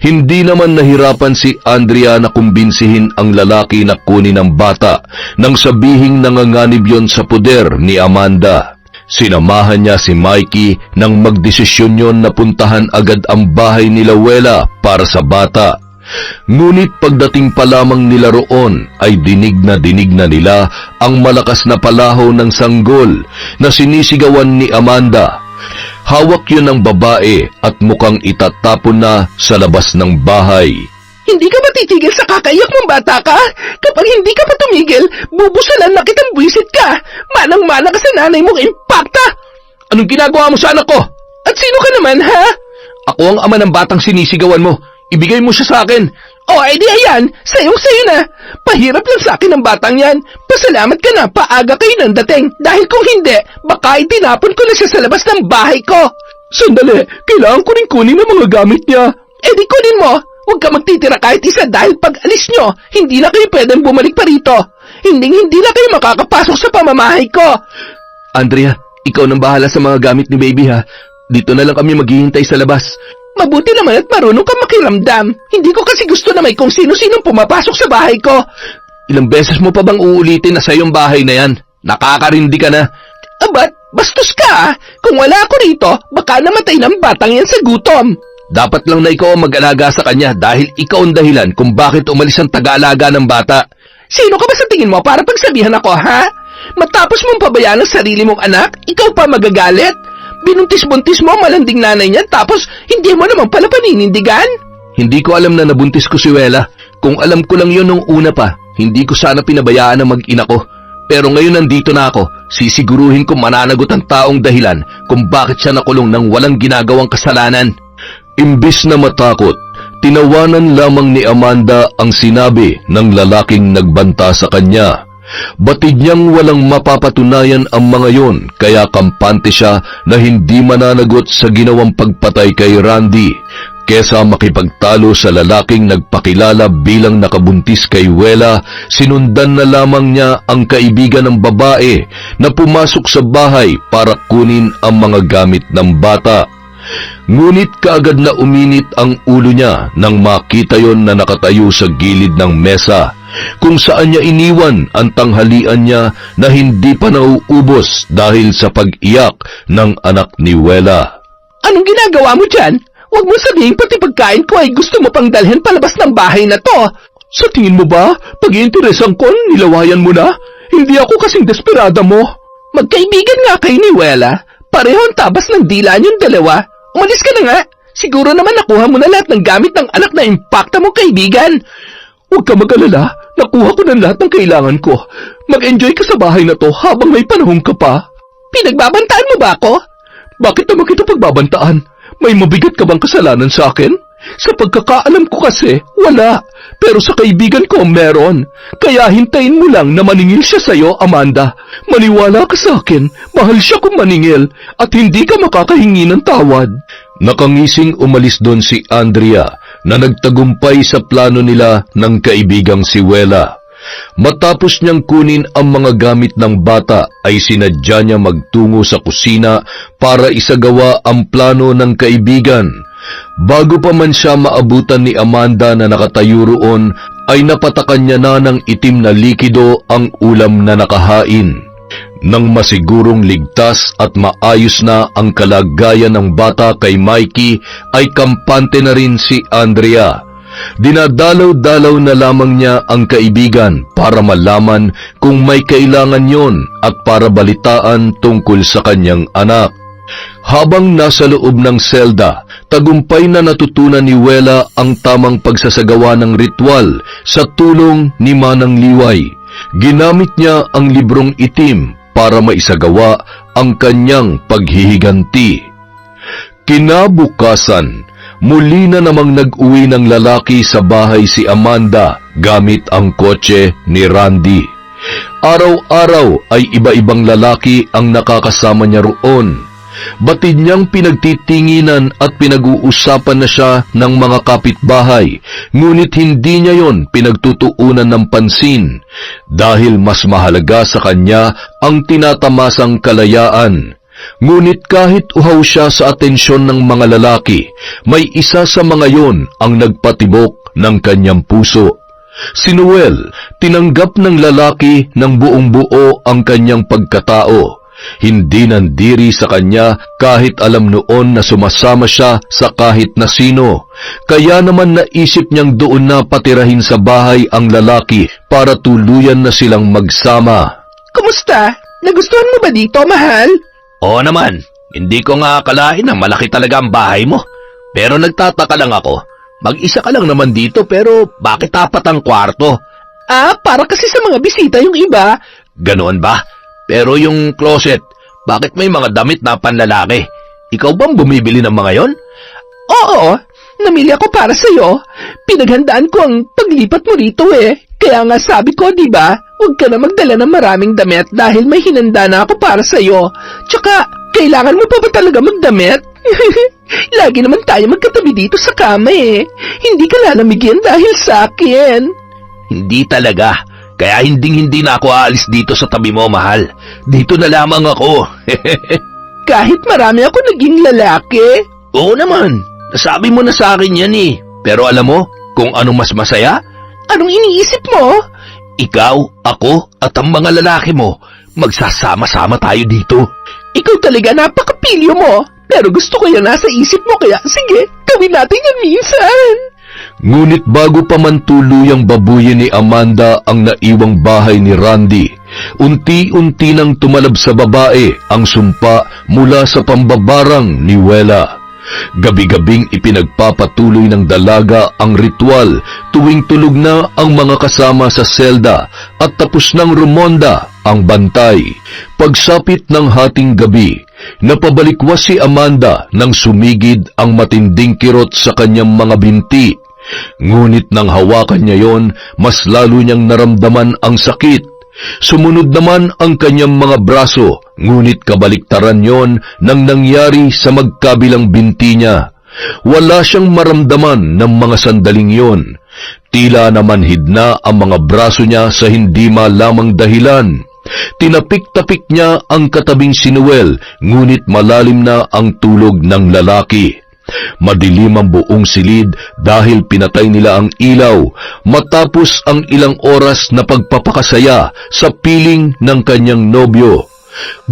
Hindi naman nahirapan si Andrea na kumbinsihin ang lalaki na kunin ang bata nang sabihing nanganganib yon sa poder ni Amanda. Sinamahan niya si Mikey nang magdesisyon yon na puntahan agad ang bahay nila Wela para sa bata. Ngunit pagdating pa lamang nila roon ay dinig na nila ang malakas na palahaw ng sanggol na sinisigawan ni Amanda. Hawak yun ng babae at mukhang itatapon na sa labas ng bahay. Hindi ka matitigil sa kakaiyak mong bata ka? Kapag hindi ka pa tumigil, bubusalan na kitang buwisit ka. Manang-mana ka sa nanay mong impakta. Anong ginagawa mo sa anak ko? At sino ka naman, ha? Ako ang ama ng batang sinisigawan mo. Ibigay mo siya sa akin. O, edi ayan, sayong-sayo na. Pahirap lang sa akin ang batang yan. Pasalamat ka na, paaga kayo ng dating. Dahil kung hindi, baka itinapon ko na siya sa labas ng bahay ko. Sandali, kailangan ko rin kunin ang mga gamit niya. Edi kunin mo. Huwag ka magtitira kahit isa dahil pag alis nyo, hindi na kayo pwedeng bumalik pa rito. Hindi na kayo makakapasok sa pamamahay ko. Andrea, ikaw nang bahala sa mga gamit ni baby ha. Dito na lang kami maghihintay sa labas. Mabuti naman at marunong ka makiramdam. Hindi ko kasi gusto na may kung sino-sinong pumapasok sa bahay ko. Ilang beses mo pa bang uulitin na sa iyong bahay na yan? Nakakarindi ka na. Abat, bastos ka. Kung wala ako rito, baka namatay ng batang yan sa gutom. Dapat lang na ikaw ang mag-alaga sa kanya dahil ikaw ang dahilan kung bakit umalis ang taga-alaga ng bata. Sino ka ba sa tingin mo para pagsabihan ako, ha? Matapos mong pabayaan ang sarili mong anak, ikaw pa magagalit? Binuntis-buntis mo ang malanding nanay niyan tapos hindi mo naman pala paninindigan? Hindi ko alam na nabuntis ko si Wela. Kung alam ko lang yun nung una pa, hindi ko sana pinabayaan ang mag-ina ko. Pero ngayon nandito na ako, sisiguruhin kong mananagot ang taong dahilan kung bakit siya nakulong nang walang ginagawang kasalanan. Imbis na matakot, tinawanan lamang ni Amanda ang sinabi ng lalaking nagbanta sa kanya. Batid niyang walang mapapatunayan ang mga yon, kaya kampante siya na hindi mananagot sa ginawang pagpatay kay Randy, kesa makipagtalo sa lalaking nagpakilala bilang nakabuntis kay Wela. Sinundan na lamang niya ang kaibigan ng babae na pumasok sa bahay para kunin ang mga gamit ng bata. Ngunit kaagad na uminit ang ulo niya nang makita yon na nakatayo sa gilid ng mesa, kung saan niya iniwan ang tanghalian niya na hindi pa nauubos dahil sa pag-iyak ng anak ni Wela. Anong ginagawa mo dyan? Huwag mo sabihin pati pagkain ko ay gusto mo pang dalhin palabas ng bahay na to. Sa tingin mo ba, pag-iinteresan ko, nilawayan mo na? Hindi ako kasing desperada mo. Magkaibigan nga kayo ni Wela. Pareho ang tabas ng dila niyong dalawa. Umalis ka na nga. Siguro naman nakuha mo na lahat ng gamit ng anak na impakta mong kaibigan. Huwag ka mag-alala, nakuha ko na lahat ng kailangan ko. Mag-enjoy ka sa bahay na to habang may panahon ka pa. Pinagbabantaan mo ba ako? Bakit naman kita pagbabantaan? May mabigat ka bang kasalanan sa akin? Sa pagkakaalam ko kasi, wala. Pero sa kaibigan ko, meron. Kaya hintayin mo lang na maningil siya sa'yo, Amanda. Maniwala ka sa akin, mahal siya kung maningil, at hindi ka makakahingi ng tawad. Nakangising umalis doon si Andrea na nagtagumpay sa plano nila ng kaibigang si Wela. Matapos niyang kunin ang mga gamit ng bata ay sinadya niya magtungo sa kusina para isagawa ang plano ng kaibigan. Bago pa man siya maabutan ni Amanda na nakatayo roon, ay napatakan niya na ng itim na likido ang ulam na nakahain. Nang masigurong ligtas at maayos na ang kalagayan ng bata kay Mikey, ay kampante na rin si Andrea. Dinadalaw-dalaw na lamang niya ang kaibigan para malaman kung may kailangan yon at para balitaan tungkol sa kanyang anak. Habang nasa loob ng selda, tagumpay na natutunan ni Wela ang tamang pagsasagawa ng ritual sa tulong ni Manang Liway. Ginamit niya ang librong itim para maisagawa ang kanyang paghihiganti. Kinabukasan, muli na namang nag-uwi ng lalaki sa bahay si Amanda gamit ang kotse ni Randy. Araw-araw ay iba-ibang lalaki ang nakakasama niya roon. Batid niyang pinagtitinginan at pinag-uusapan na siya ng mga kapitbahay, ngunit hindi niya yon pinagtutuunan ng pansin dahil mas mahalaga sa kanya ang tinatamasang kalayaan. Ngunit kahit uhaw siya sa atensyon ng mga lalaki, may isa sa mga yon ang nagpatibok ng kanyang puso. Si Noel, tinanggap ng lalaki ng buong buo ang kanyang pagkatao. Hindi nandiri sa kanya kahit alam noon na sumasama siya sa kahit na sino. Kaya naman naisip niyang doon na patirahin sa bahay ang lalaki para tuluyan na silang magsama. Kumusta? Nagustuhan mo ba dito, mahal? Oo naman, hindi ko nga akalain na malaki talaga ang bahay mo. Pero nagtataka lang ako, mag-isa ka lang naman dito pero bakit apat ang kwarto? Para kasi sa mga bisita yung iba. Ganoon ba? Pero yung closet, bakit may mga damit na panlalaki? Ikaw bang bumibili ng mga yon? Oo, namili ako para sa'yo. Pinaghandaan ko ang paglipat mo rito Kaya nga sabi ko, di ba, huwag ka na magdala ng maraming damit dahil may hinanda na ako para sa'yo. Tsaka, kailangan mo pa ba talaga magdamit? Lagi naman tayo magkatabi dito sa kama Hindi ka lalamigin dahil sa akin. Hindi talaga. Kaya hindi na ako aalis dito sa tabi mo, mahal. Dito na lamang ako. Kahit marami ako naging lalaki? Oo naman. Nasabi mo na sa akin yan Pero alam mo kung ano mas masaya? Anong iniisip mo? Ikaw, ako, at ang mga lalaki mo, magsasama-sama tayo dito. Ikaw talaga napakapilyo mo. Pero gusto ko yan nasa isip mo kaya sige, gawin natin yan minsan. Ngunit bago pa man tuluyang babuyin ni Amanda ang naiwang bahay ni Randy, unti-unti nang tumalab sa babae ang sumpa mula sa pambabarang ni Wela. Gabi-gabing ipinagpapatuloy ng dalaga ang ritual tuwing tulog na ang mga kasama sa selda at tapos ng rumonda ang bantay. Pagsapit ng hating gabi, napabalikwas si Amanda nang sumigid ang matinding kirot sa kanyang mga binti. Ngunit nang hawakan niya yon, mas lalo niyang naramdaman ang sakit. Sumunod naman ang kanyang mga braso, ngunit kabaliktaran yon nang nangyari sa magkabilang binti niya. Wala siyang maramdaman ng mga sandaling yon. Tila namanhid na ang mga braso niya sa hindi malamang dahilan. Tinapik-tapik niya ang katabing si Noel, ngunit malalim na ang tulog ng lalaki. Madilim ang buong silid dahil pinatay nila ang ilaw matapos ang ilang oras na pagpapakasaya sa piling ng kanyang nobyo.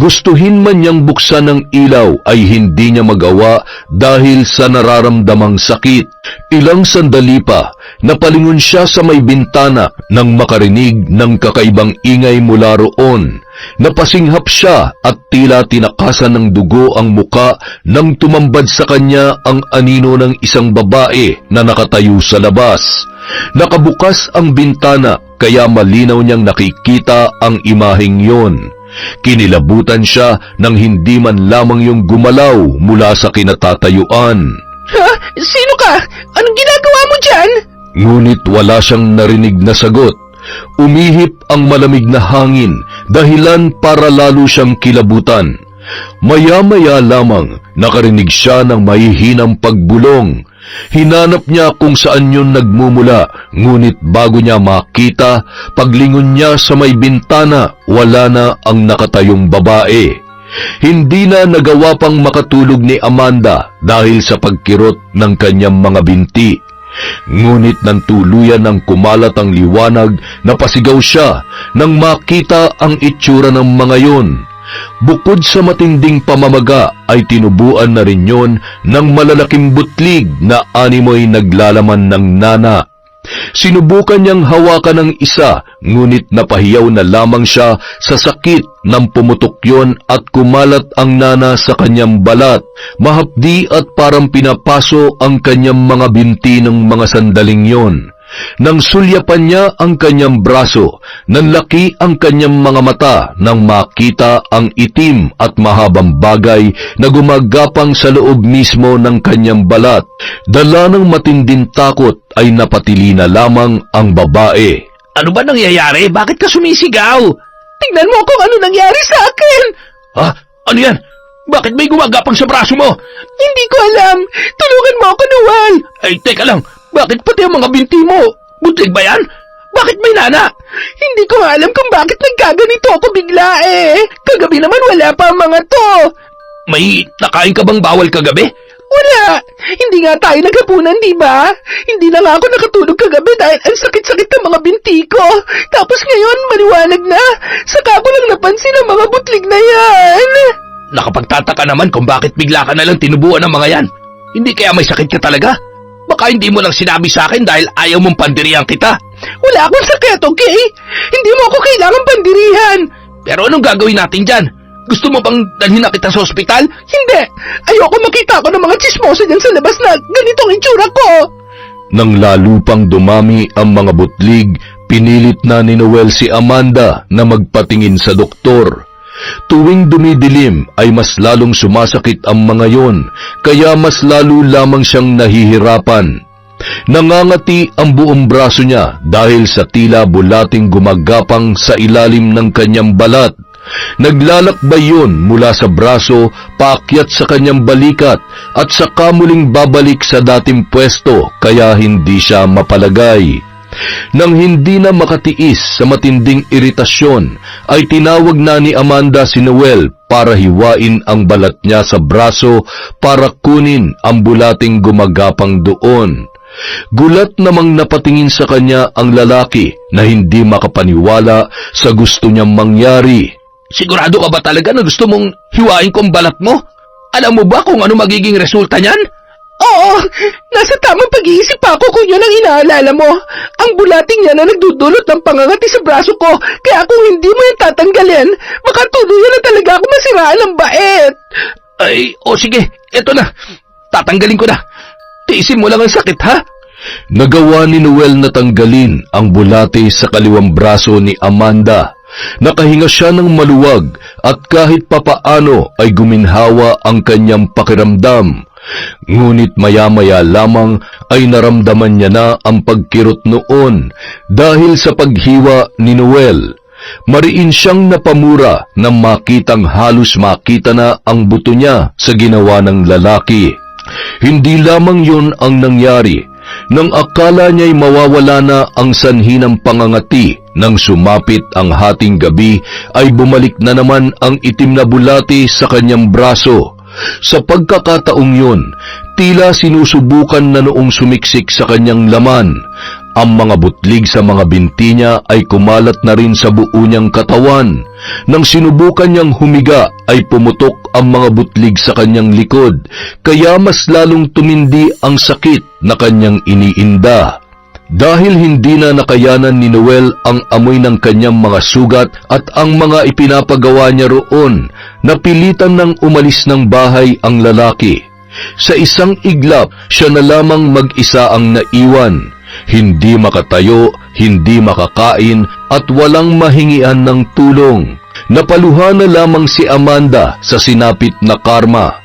Gustuhin man niyang buksan ang ilaw ay hindi niya magawa dahil sa nararamdamang sakit. Ilang sandali pa, napalingon siya sa may bintana nang makarinig ng kakaibang ingay mula roon. Napasinghap siya at tila tinakasan ng dugo ang muka nang tumambad sa kanya ang anino ng isang babae na nakatayo sa labas. Nakabukas ang bintana kaya malinaw niyang nakikita ang imaheng yon. Kinilabutan siya nang hindi man lamang yung gumalaw mula sa kinatatayuan. Ha? Sino ka? Anong ginagawa mo dyan? Ngunit wala siyang narinig na sagot. Umihip ang malamig na hangin, dahilan para lalo siyang kilabutan. Maya-maya lamang nakarinig siya ng mahihinang pagbulong. Hinanap niya kung saan yun nagmumula, ngunit bago niya makita, paglingon niya sa may bintana, wala na ang nakatayong babae. Hindi na nagawa pang makatulog ni Amanda dahil sa pagkirot ng kanyang mga binti. Ngunit nang tuluyan ng kumalat ang liwanag, napasigaw siya nang makita ang itsura ng mga yon. Bukod sa matinding pamamaga ay tinubuan na rin yon ng malalaking butlig na animoy naglalaman ng nana. Sinubukan niyang hawakan ng isa, ngunit napahiyaw na lamang siya sa sakit ng pumutok yon at kumalat ang nana sa kanyang balat. Mahapdi at parang pinapaso ang kanyang mga binti ng mga sandaling yon. Nang sulyapan niya ang kanyang braso, nanlaki ang kanyang mga mata nang makita ang itim at mahabang bagay na gumagapang sa loob mismo ng kanyang balat. Dala ng matinding takot ay napatili na lamang ang babae. Ano ba nangyayari? Bakit ka sumisigaw? Tingnan mo kung ano nangyari sa akin! Ha? Ano yan? Bakit may gumagapang sa braso mo? Hindi ko alam. Tulungan mo ako, Noel. Ay, teka lang. Bakit pati ang mga binti mo? Butlig ba yan? Bakit may nana? Hindi ko alam kung bakit nagkaganito ako bigla Kagabi naman wala pa ang mga to. May nakain ka bang bawal kagabi? Wala! Hindi nga tayo naghapunan, di ba? Hindi na nga ako nakatulog kagabi dahil ang sakit-sakit ng mga binti ko. Tapos ngayon, maliwanag na. Saka ko lang napansin ang mga butlig na yan. Nakapagtataka naman kung bakit bigla ka nalang tinubuan ng mga yan. Hindi kaya may sakit ka talaga? Baka hindi mo lang sinabi sa akin dahil ayaw mong pandirihan kita. Wala akong sakit, okay? Hindi mo ako kailangan pandirihan. Pero anong gagawin natin dyan? Gusto mo bang dalhin na kita sa ospital? Hindi! Ayoko makita ko ng mga chismoso dyan sa labas na ganitong itsura ko! Nang lalo pang dumami ang mga butlig, pinilit na ni Noel si Amanda na magpatingin sa doktor. Tuwing dumidilim ay mas lalong sumasakit ang mga yon, kaya mas lalo lamang siyang nahihirapan. Nangangati ang buong braso niya dahil sa tila bulating gumagapang sa ilalim ng kanyang balat. Naglalakbay yun mula sa braso paakyat sa kanyang balikat at saka muling babalik sa dating pwesto kaya hindi siya mapalagay. Nang hindi na makatiis sa matinding iritasyon, ay tinawag na ni Amanda si Noel para hiwain ang balat niya sa braso para kunin ang bulating gumagapang doon. Gulat namang napatingin sa kanya ang lalaki na hindi makapaniwala sa gusto niyang mangyari. Sigurado ka ba talaga na gusto mong hiwain ko ang balat mo? Alam mo ba kung ano magiging resulta niyan? Oo! Nasa tamang pag-iisip ako kung yun ang inaalala mo. Ang bulating niya na nagdudulot ng pangangati sa braso ko, kaya kung hindi mo yan tatanggalin, baka tuluyan na talaga ako masiraan ng bait. Ay, sige, eto na. Tatanggalin ko na. Tiisin mo lang ang sakit, ha? Nagawa ni Noel na tanggalin ang bulate sa kaliwang braso ni Amanda. Nakahinga siya ng maluwag at kahit papaano ay guminhawa ang kanyang pakiramdam. Ngunit maya-maya lamang ay naramdaman niya na ang pagkirot noon dahil sa paghiwa ni Noel. Mariin siyang napamura nang makitang halos makita na ang buto niya sa ginawa ng lalaki. Hindi lamang yun ang nangyari. Nang akala niya'y mawawala na ang sanhi ng pangangati, nang sumapit ang hating gabi ay bumalik na naman ang itim na bulate sa kanyang braso. Sa pagkakataong yun, tila sinusubukan na noong sumiksik sa kanyang laman. Ang mga butlig sa mga binti niya ay kumalat na rin sa buo niyang katawan. Nang sinubukan niyang humiga ay pumutok ang mga butlig sa kanyang likod, kaya mas lalong tumindi ang sakit na kanyang iniinda. Dahil hindi na nakayanan ni Noel ang amoy ng kanyang mga sugat at ang mga ipinapagawa niya roon, napilitan nang umalis ng bahay ang lalaki. Sa isang iglap, siya na lamang mag-isa ang naiwan. Hindi makatayo, hindi makakain at walang mahingian ng tulong. Napaluha na lamang si Amanda sa sinapit na karma.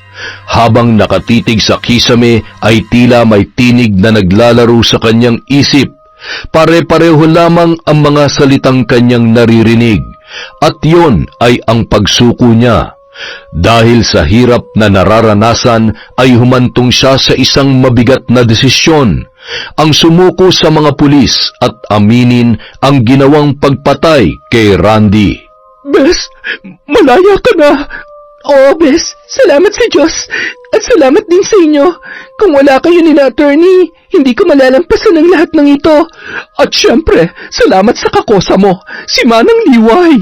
Habang nakatitig sa kisame ay tila may tinig na naglalaro sa kanyang isip. Pare-pareho lamang ang mga salitang kanyang naririnig, at yon ay ang pagsuko niya. Dahil sa hirap na nararanasan ay humantong siya sa isang mabigat na desisyon, ang sumuko sa mga pulis at aminin ang ginawang pagpatay kay Randy. Bes, malaya ka na. Oo, Bes. Salamat sa Diyos. At salamat din sa inyo. Kung wala kayo ni attorney, hindi ko malalampasan ang lahat ng ito. At syempre, salamat sa kakosa mo, si Manang Liway.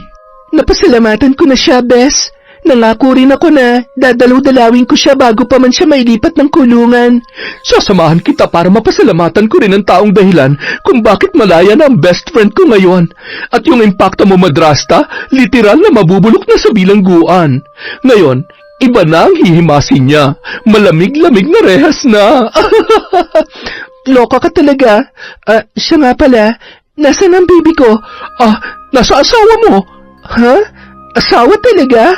Napasalamatan ko na siya, Bes. Nangako rin ako na dadalaw-dalawin ko siya bago pa man siya mailipat ng kulungan. Sasamahan kita para mapasalamatan ko rin ang taong dahilan kung bakit malaya na ang best friend ko ngayon. At yung impacto mo, madrasta, literal na mabubulok na sa bilangguan. Ngayon, iba na ang hihimasin niya. Malamig-lamig na rehas na. Loka ka talaga. Siya nga pala, nasaan ang baby ko? Nasa asawa mo. Ha? Asawa talaga?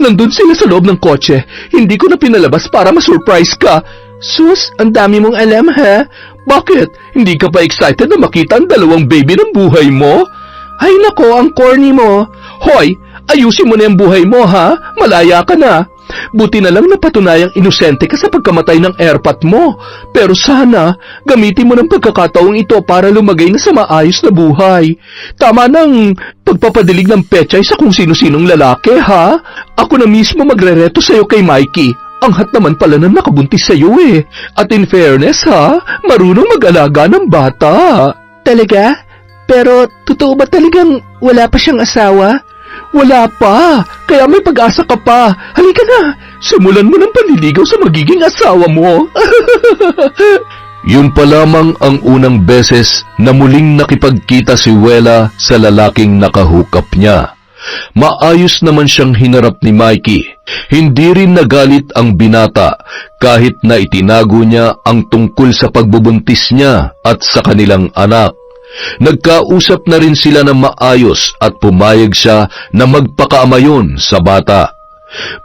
Nandun sila sa loob ng kotse. Hindi ko na pinalabas para ma-surprise ka. Sus, ang dami mong alam, ha? Bakit? Hindi ka pa excited na makita ang dalawang baby ng buhay mo? Ay nako, ang corny mo. Hoy, ayusin mo na yung buhay mo, ha? Malaya ka na. Buti na lang napatunayang inosente ka sa pagkamatay ng airpot mo. Pero sana, gamitin mo ng pagkakataong ito para lumagay na sa maayos na buhay. Tama ng pagpapadilig ng pechay sa kung sino-sinong lalaki, ha? Ako na mismo magrereto sa'yo kay Mikey. Ang hat naman pala na nakabuntis sa'yo eh. At in fairness ha, marunong mag-alaga ng bata. Talaga? Pero totoo ba talagang wala pa siyang asawa? Wala pa, kaya may pag-asa ka pa. Halika na, simulan mo ng panliligaw sa magiging asawa mo. Yun pa lamang ang unang beses na muling nakipagkita si Wela sa lalaking nakahukap niya. Maayos naman siyang hinarap ni Mikey. Hindi rin nagalit ang binata kahit na itinago niya ang tungkol sa pagbubuntis niya at sa kanilang anak. Nagkausap na rin sila ng maayos at pumayag siya na magpakaamayon sa bata.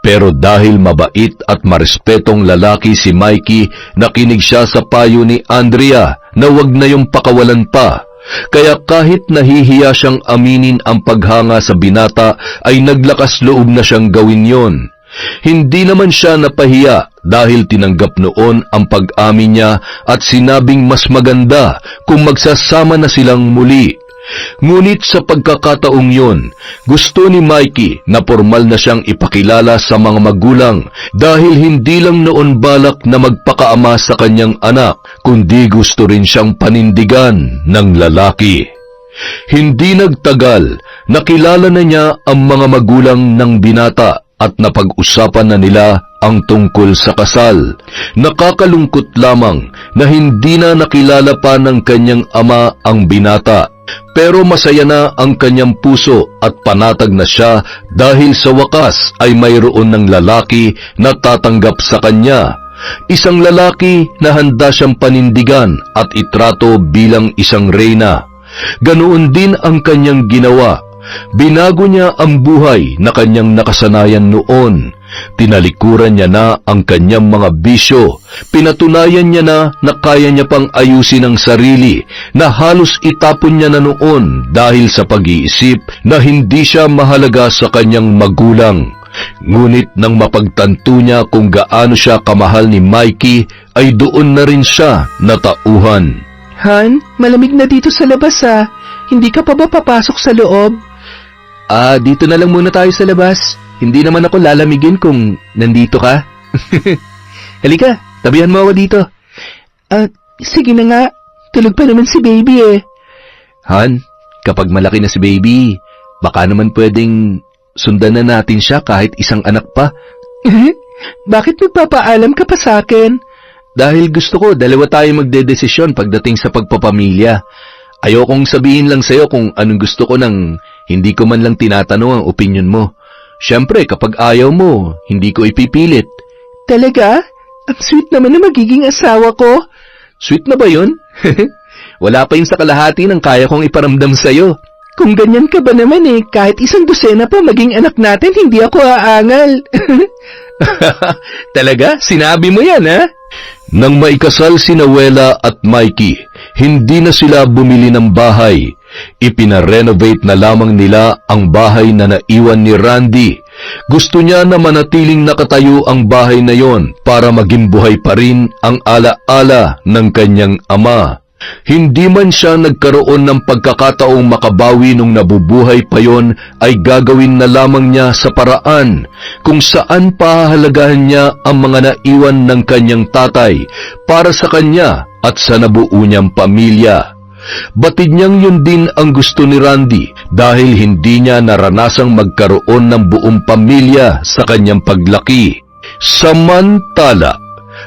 Pero dahil mabait at marespetong lalaki si Mikey, nakinig siya sa payo ni Andrea na wag na yung pakawalan pa. Kaya kahit nahihiya siyang aminin ang paghanga sa binata, ay naglakas loob na siyang gawin yon. Hindi naman siya napahiya dahil tinanggap noon ang pag-amin niya at sinabing mas maganda kung magsasama na silang muli. Ngunit sa pagkakataong yon, gusto ni Mikey na formal na siyang ipakilala sa mga magulang dahil hindi lang noon balak na magpakaama sa kanyang anak, kundi gusto rin siyang panindigan ng lalaki. Hindi nagtagal, nakilala na niya ang mga magulang ng binata at napag-usapan na nila ang tungkol sa kasal. Nakakalungkot lamang na hindi na nakilala pa ng kanyang ama ang binata. Pero masaya na ang kanyang puso at panatag na siya dahil sa wakas ay mayroon ng lalaki na tatanggap sa kanya. Isang lalaki na handa siyang panindigan at itrato bilang isang reyna. Ganoon din ang kanyang ginawa. Binago niya ang buhay na kanyang nakasanayan noon. Tinalikuran niya na ang kanyang mga bisyo. Pinatunayan niya na kaya niya pang ayusin ang sarili na halos itapon niya na noon dahil sa pag-iisip na hindi siya mahalaga sa kanyang magulang. Ngunit nang mapagtanto niya kung gaano siya kamahal ni Mikey, ay doon na rin siya natauhan. Han, malamig na dito sa labas ah. Hindi ka pa ba papasok sa loob? Dito na lang muna tayo sa labas. Hindi naman ako lalamigin kung nandito ka. Halika, tabihan mo ako dito. Sige na nga. Tulog pa naman si baby eh. Han, kapag malaki na si baby, baka naman pwedeng sundan na natin siya kahit isang anak pa. Bakit magpapaalam ka pa sa akin? Dahil gusto ko, dalawa tayo magdedesisyon pagdating sa pagpapamilya. Ayokong sabihin lang sa'yo kung anong gusto ko nang hindi ko man lang tinatanong ang opinyon mo. Siyempre, kapag ayaw mo, hindi ko ipipilit. Talaga? Ang sweet naman na magiging asawa ko. Sweet na ba yun? Wala pa yun sa kalahati ng kaya kong iparamdam sa'yo. Kung ganyan ka ba naman eh, kahit isang dosena pa maging anak natin, hindi ako aangal. Talaga? Sinabi mo yan, ha? Nang maikasal si Wela at Mikey, hindi na sila bumili ng bahay. Ipinarenovate na lamang nila ang bahay na naiwan ni Randy. Gusto niya na manatiling nakatayo ang bahay na yon para maging buhay pa rin ang ala-ala ng kanyang ama. Hindi man siya nagkaroon ng pagkakataong makabawi nung nabubuhay pa yon, ay gagawin na lamang niya sa paraan kung saan pahahalagahan niya ang mga naiwan ng kanyang tatay para sa kanya at sa nabuo niyang pamilya. Batid niyang yun din ang gusto ni Randy dahil hindi niya naranasang magkaroon ng buong pamilya sa kanyang paglaki. Samantala,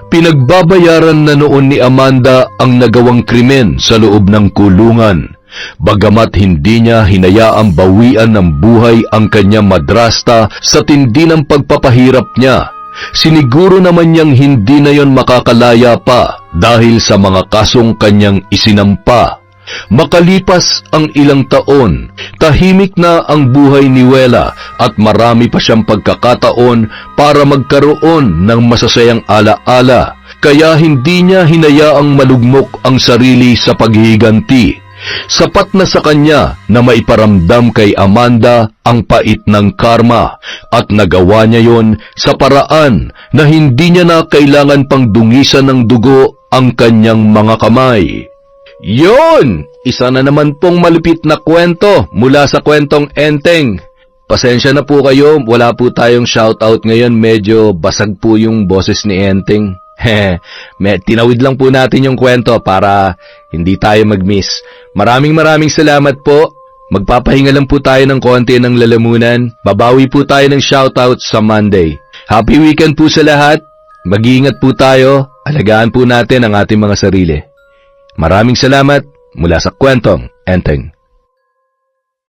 pinagbabayaran na noon ni Amanda ang nagawang krimen sa loob ng kulungan. Bagamat hindi niya hinayaang bawian ng buhay ang kanyang madrasta sa tindi ng pagpapahirap niya, siniguro naman niyang hindi na yon makakalaya pa dahil sa mga kasong kanyang isinampa. Makalipas ang ilang taon, tahimik na ang buhay ni Wela at marami pa siyang pagkakataon para magkaroon ng masasayang ala-ala, kaya hindi niya hinayaang malugmok ang sarili sa paghihiganti. Sapat na sa kanya na maiparamdam kay Amanda ang pait ng karma at nagawa niya yon sa paraan na hindi niya na kailangan pang dungisan ng dugo ang kanyang mga kamay. Yon! Isa na naman pong malupit na kwento mula sa kwentong Enteng. pasensya na po kayo, wala po tayong shoutout ngayon, medyo basag po yung boses ni Enteng. Tinawid lang po natin yung kwento para hindi tayo mag-miss. Maraming salamat po. Magpapahinga lang po tayo ng konti ng lalamunan. Babawi po tayo ng shoutout sa Monday. Happy weekend po sa lahat. Mag-iingat po tayo. Alagaan po natin ang ating mga sarili. Maraming salamat mula sa Kwentong Enteng.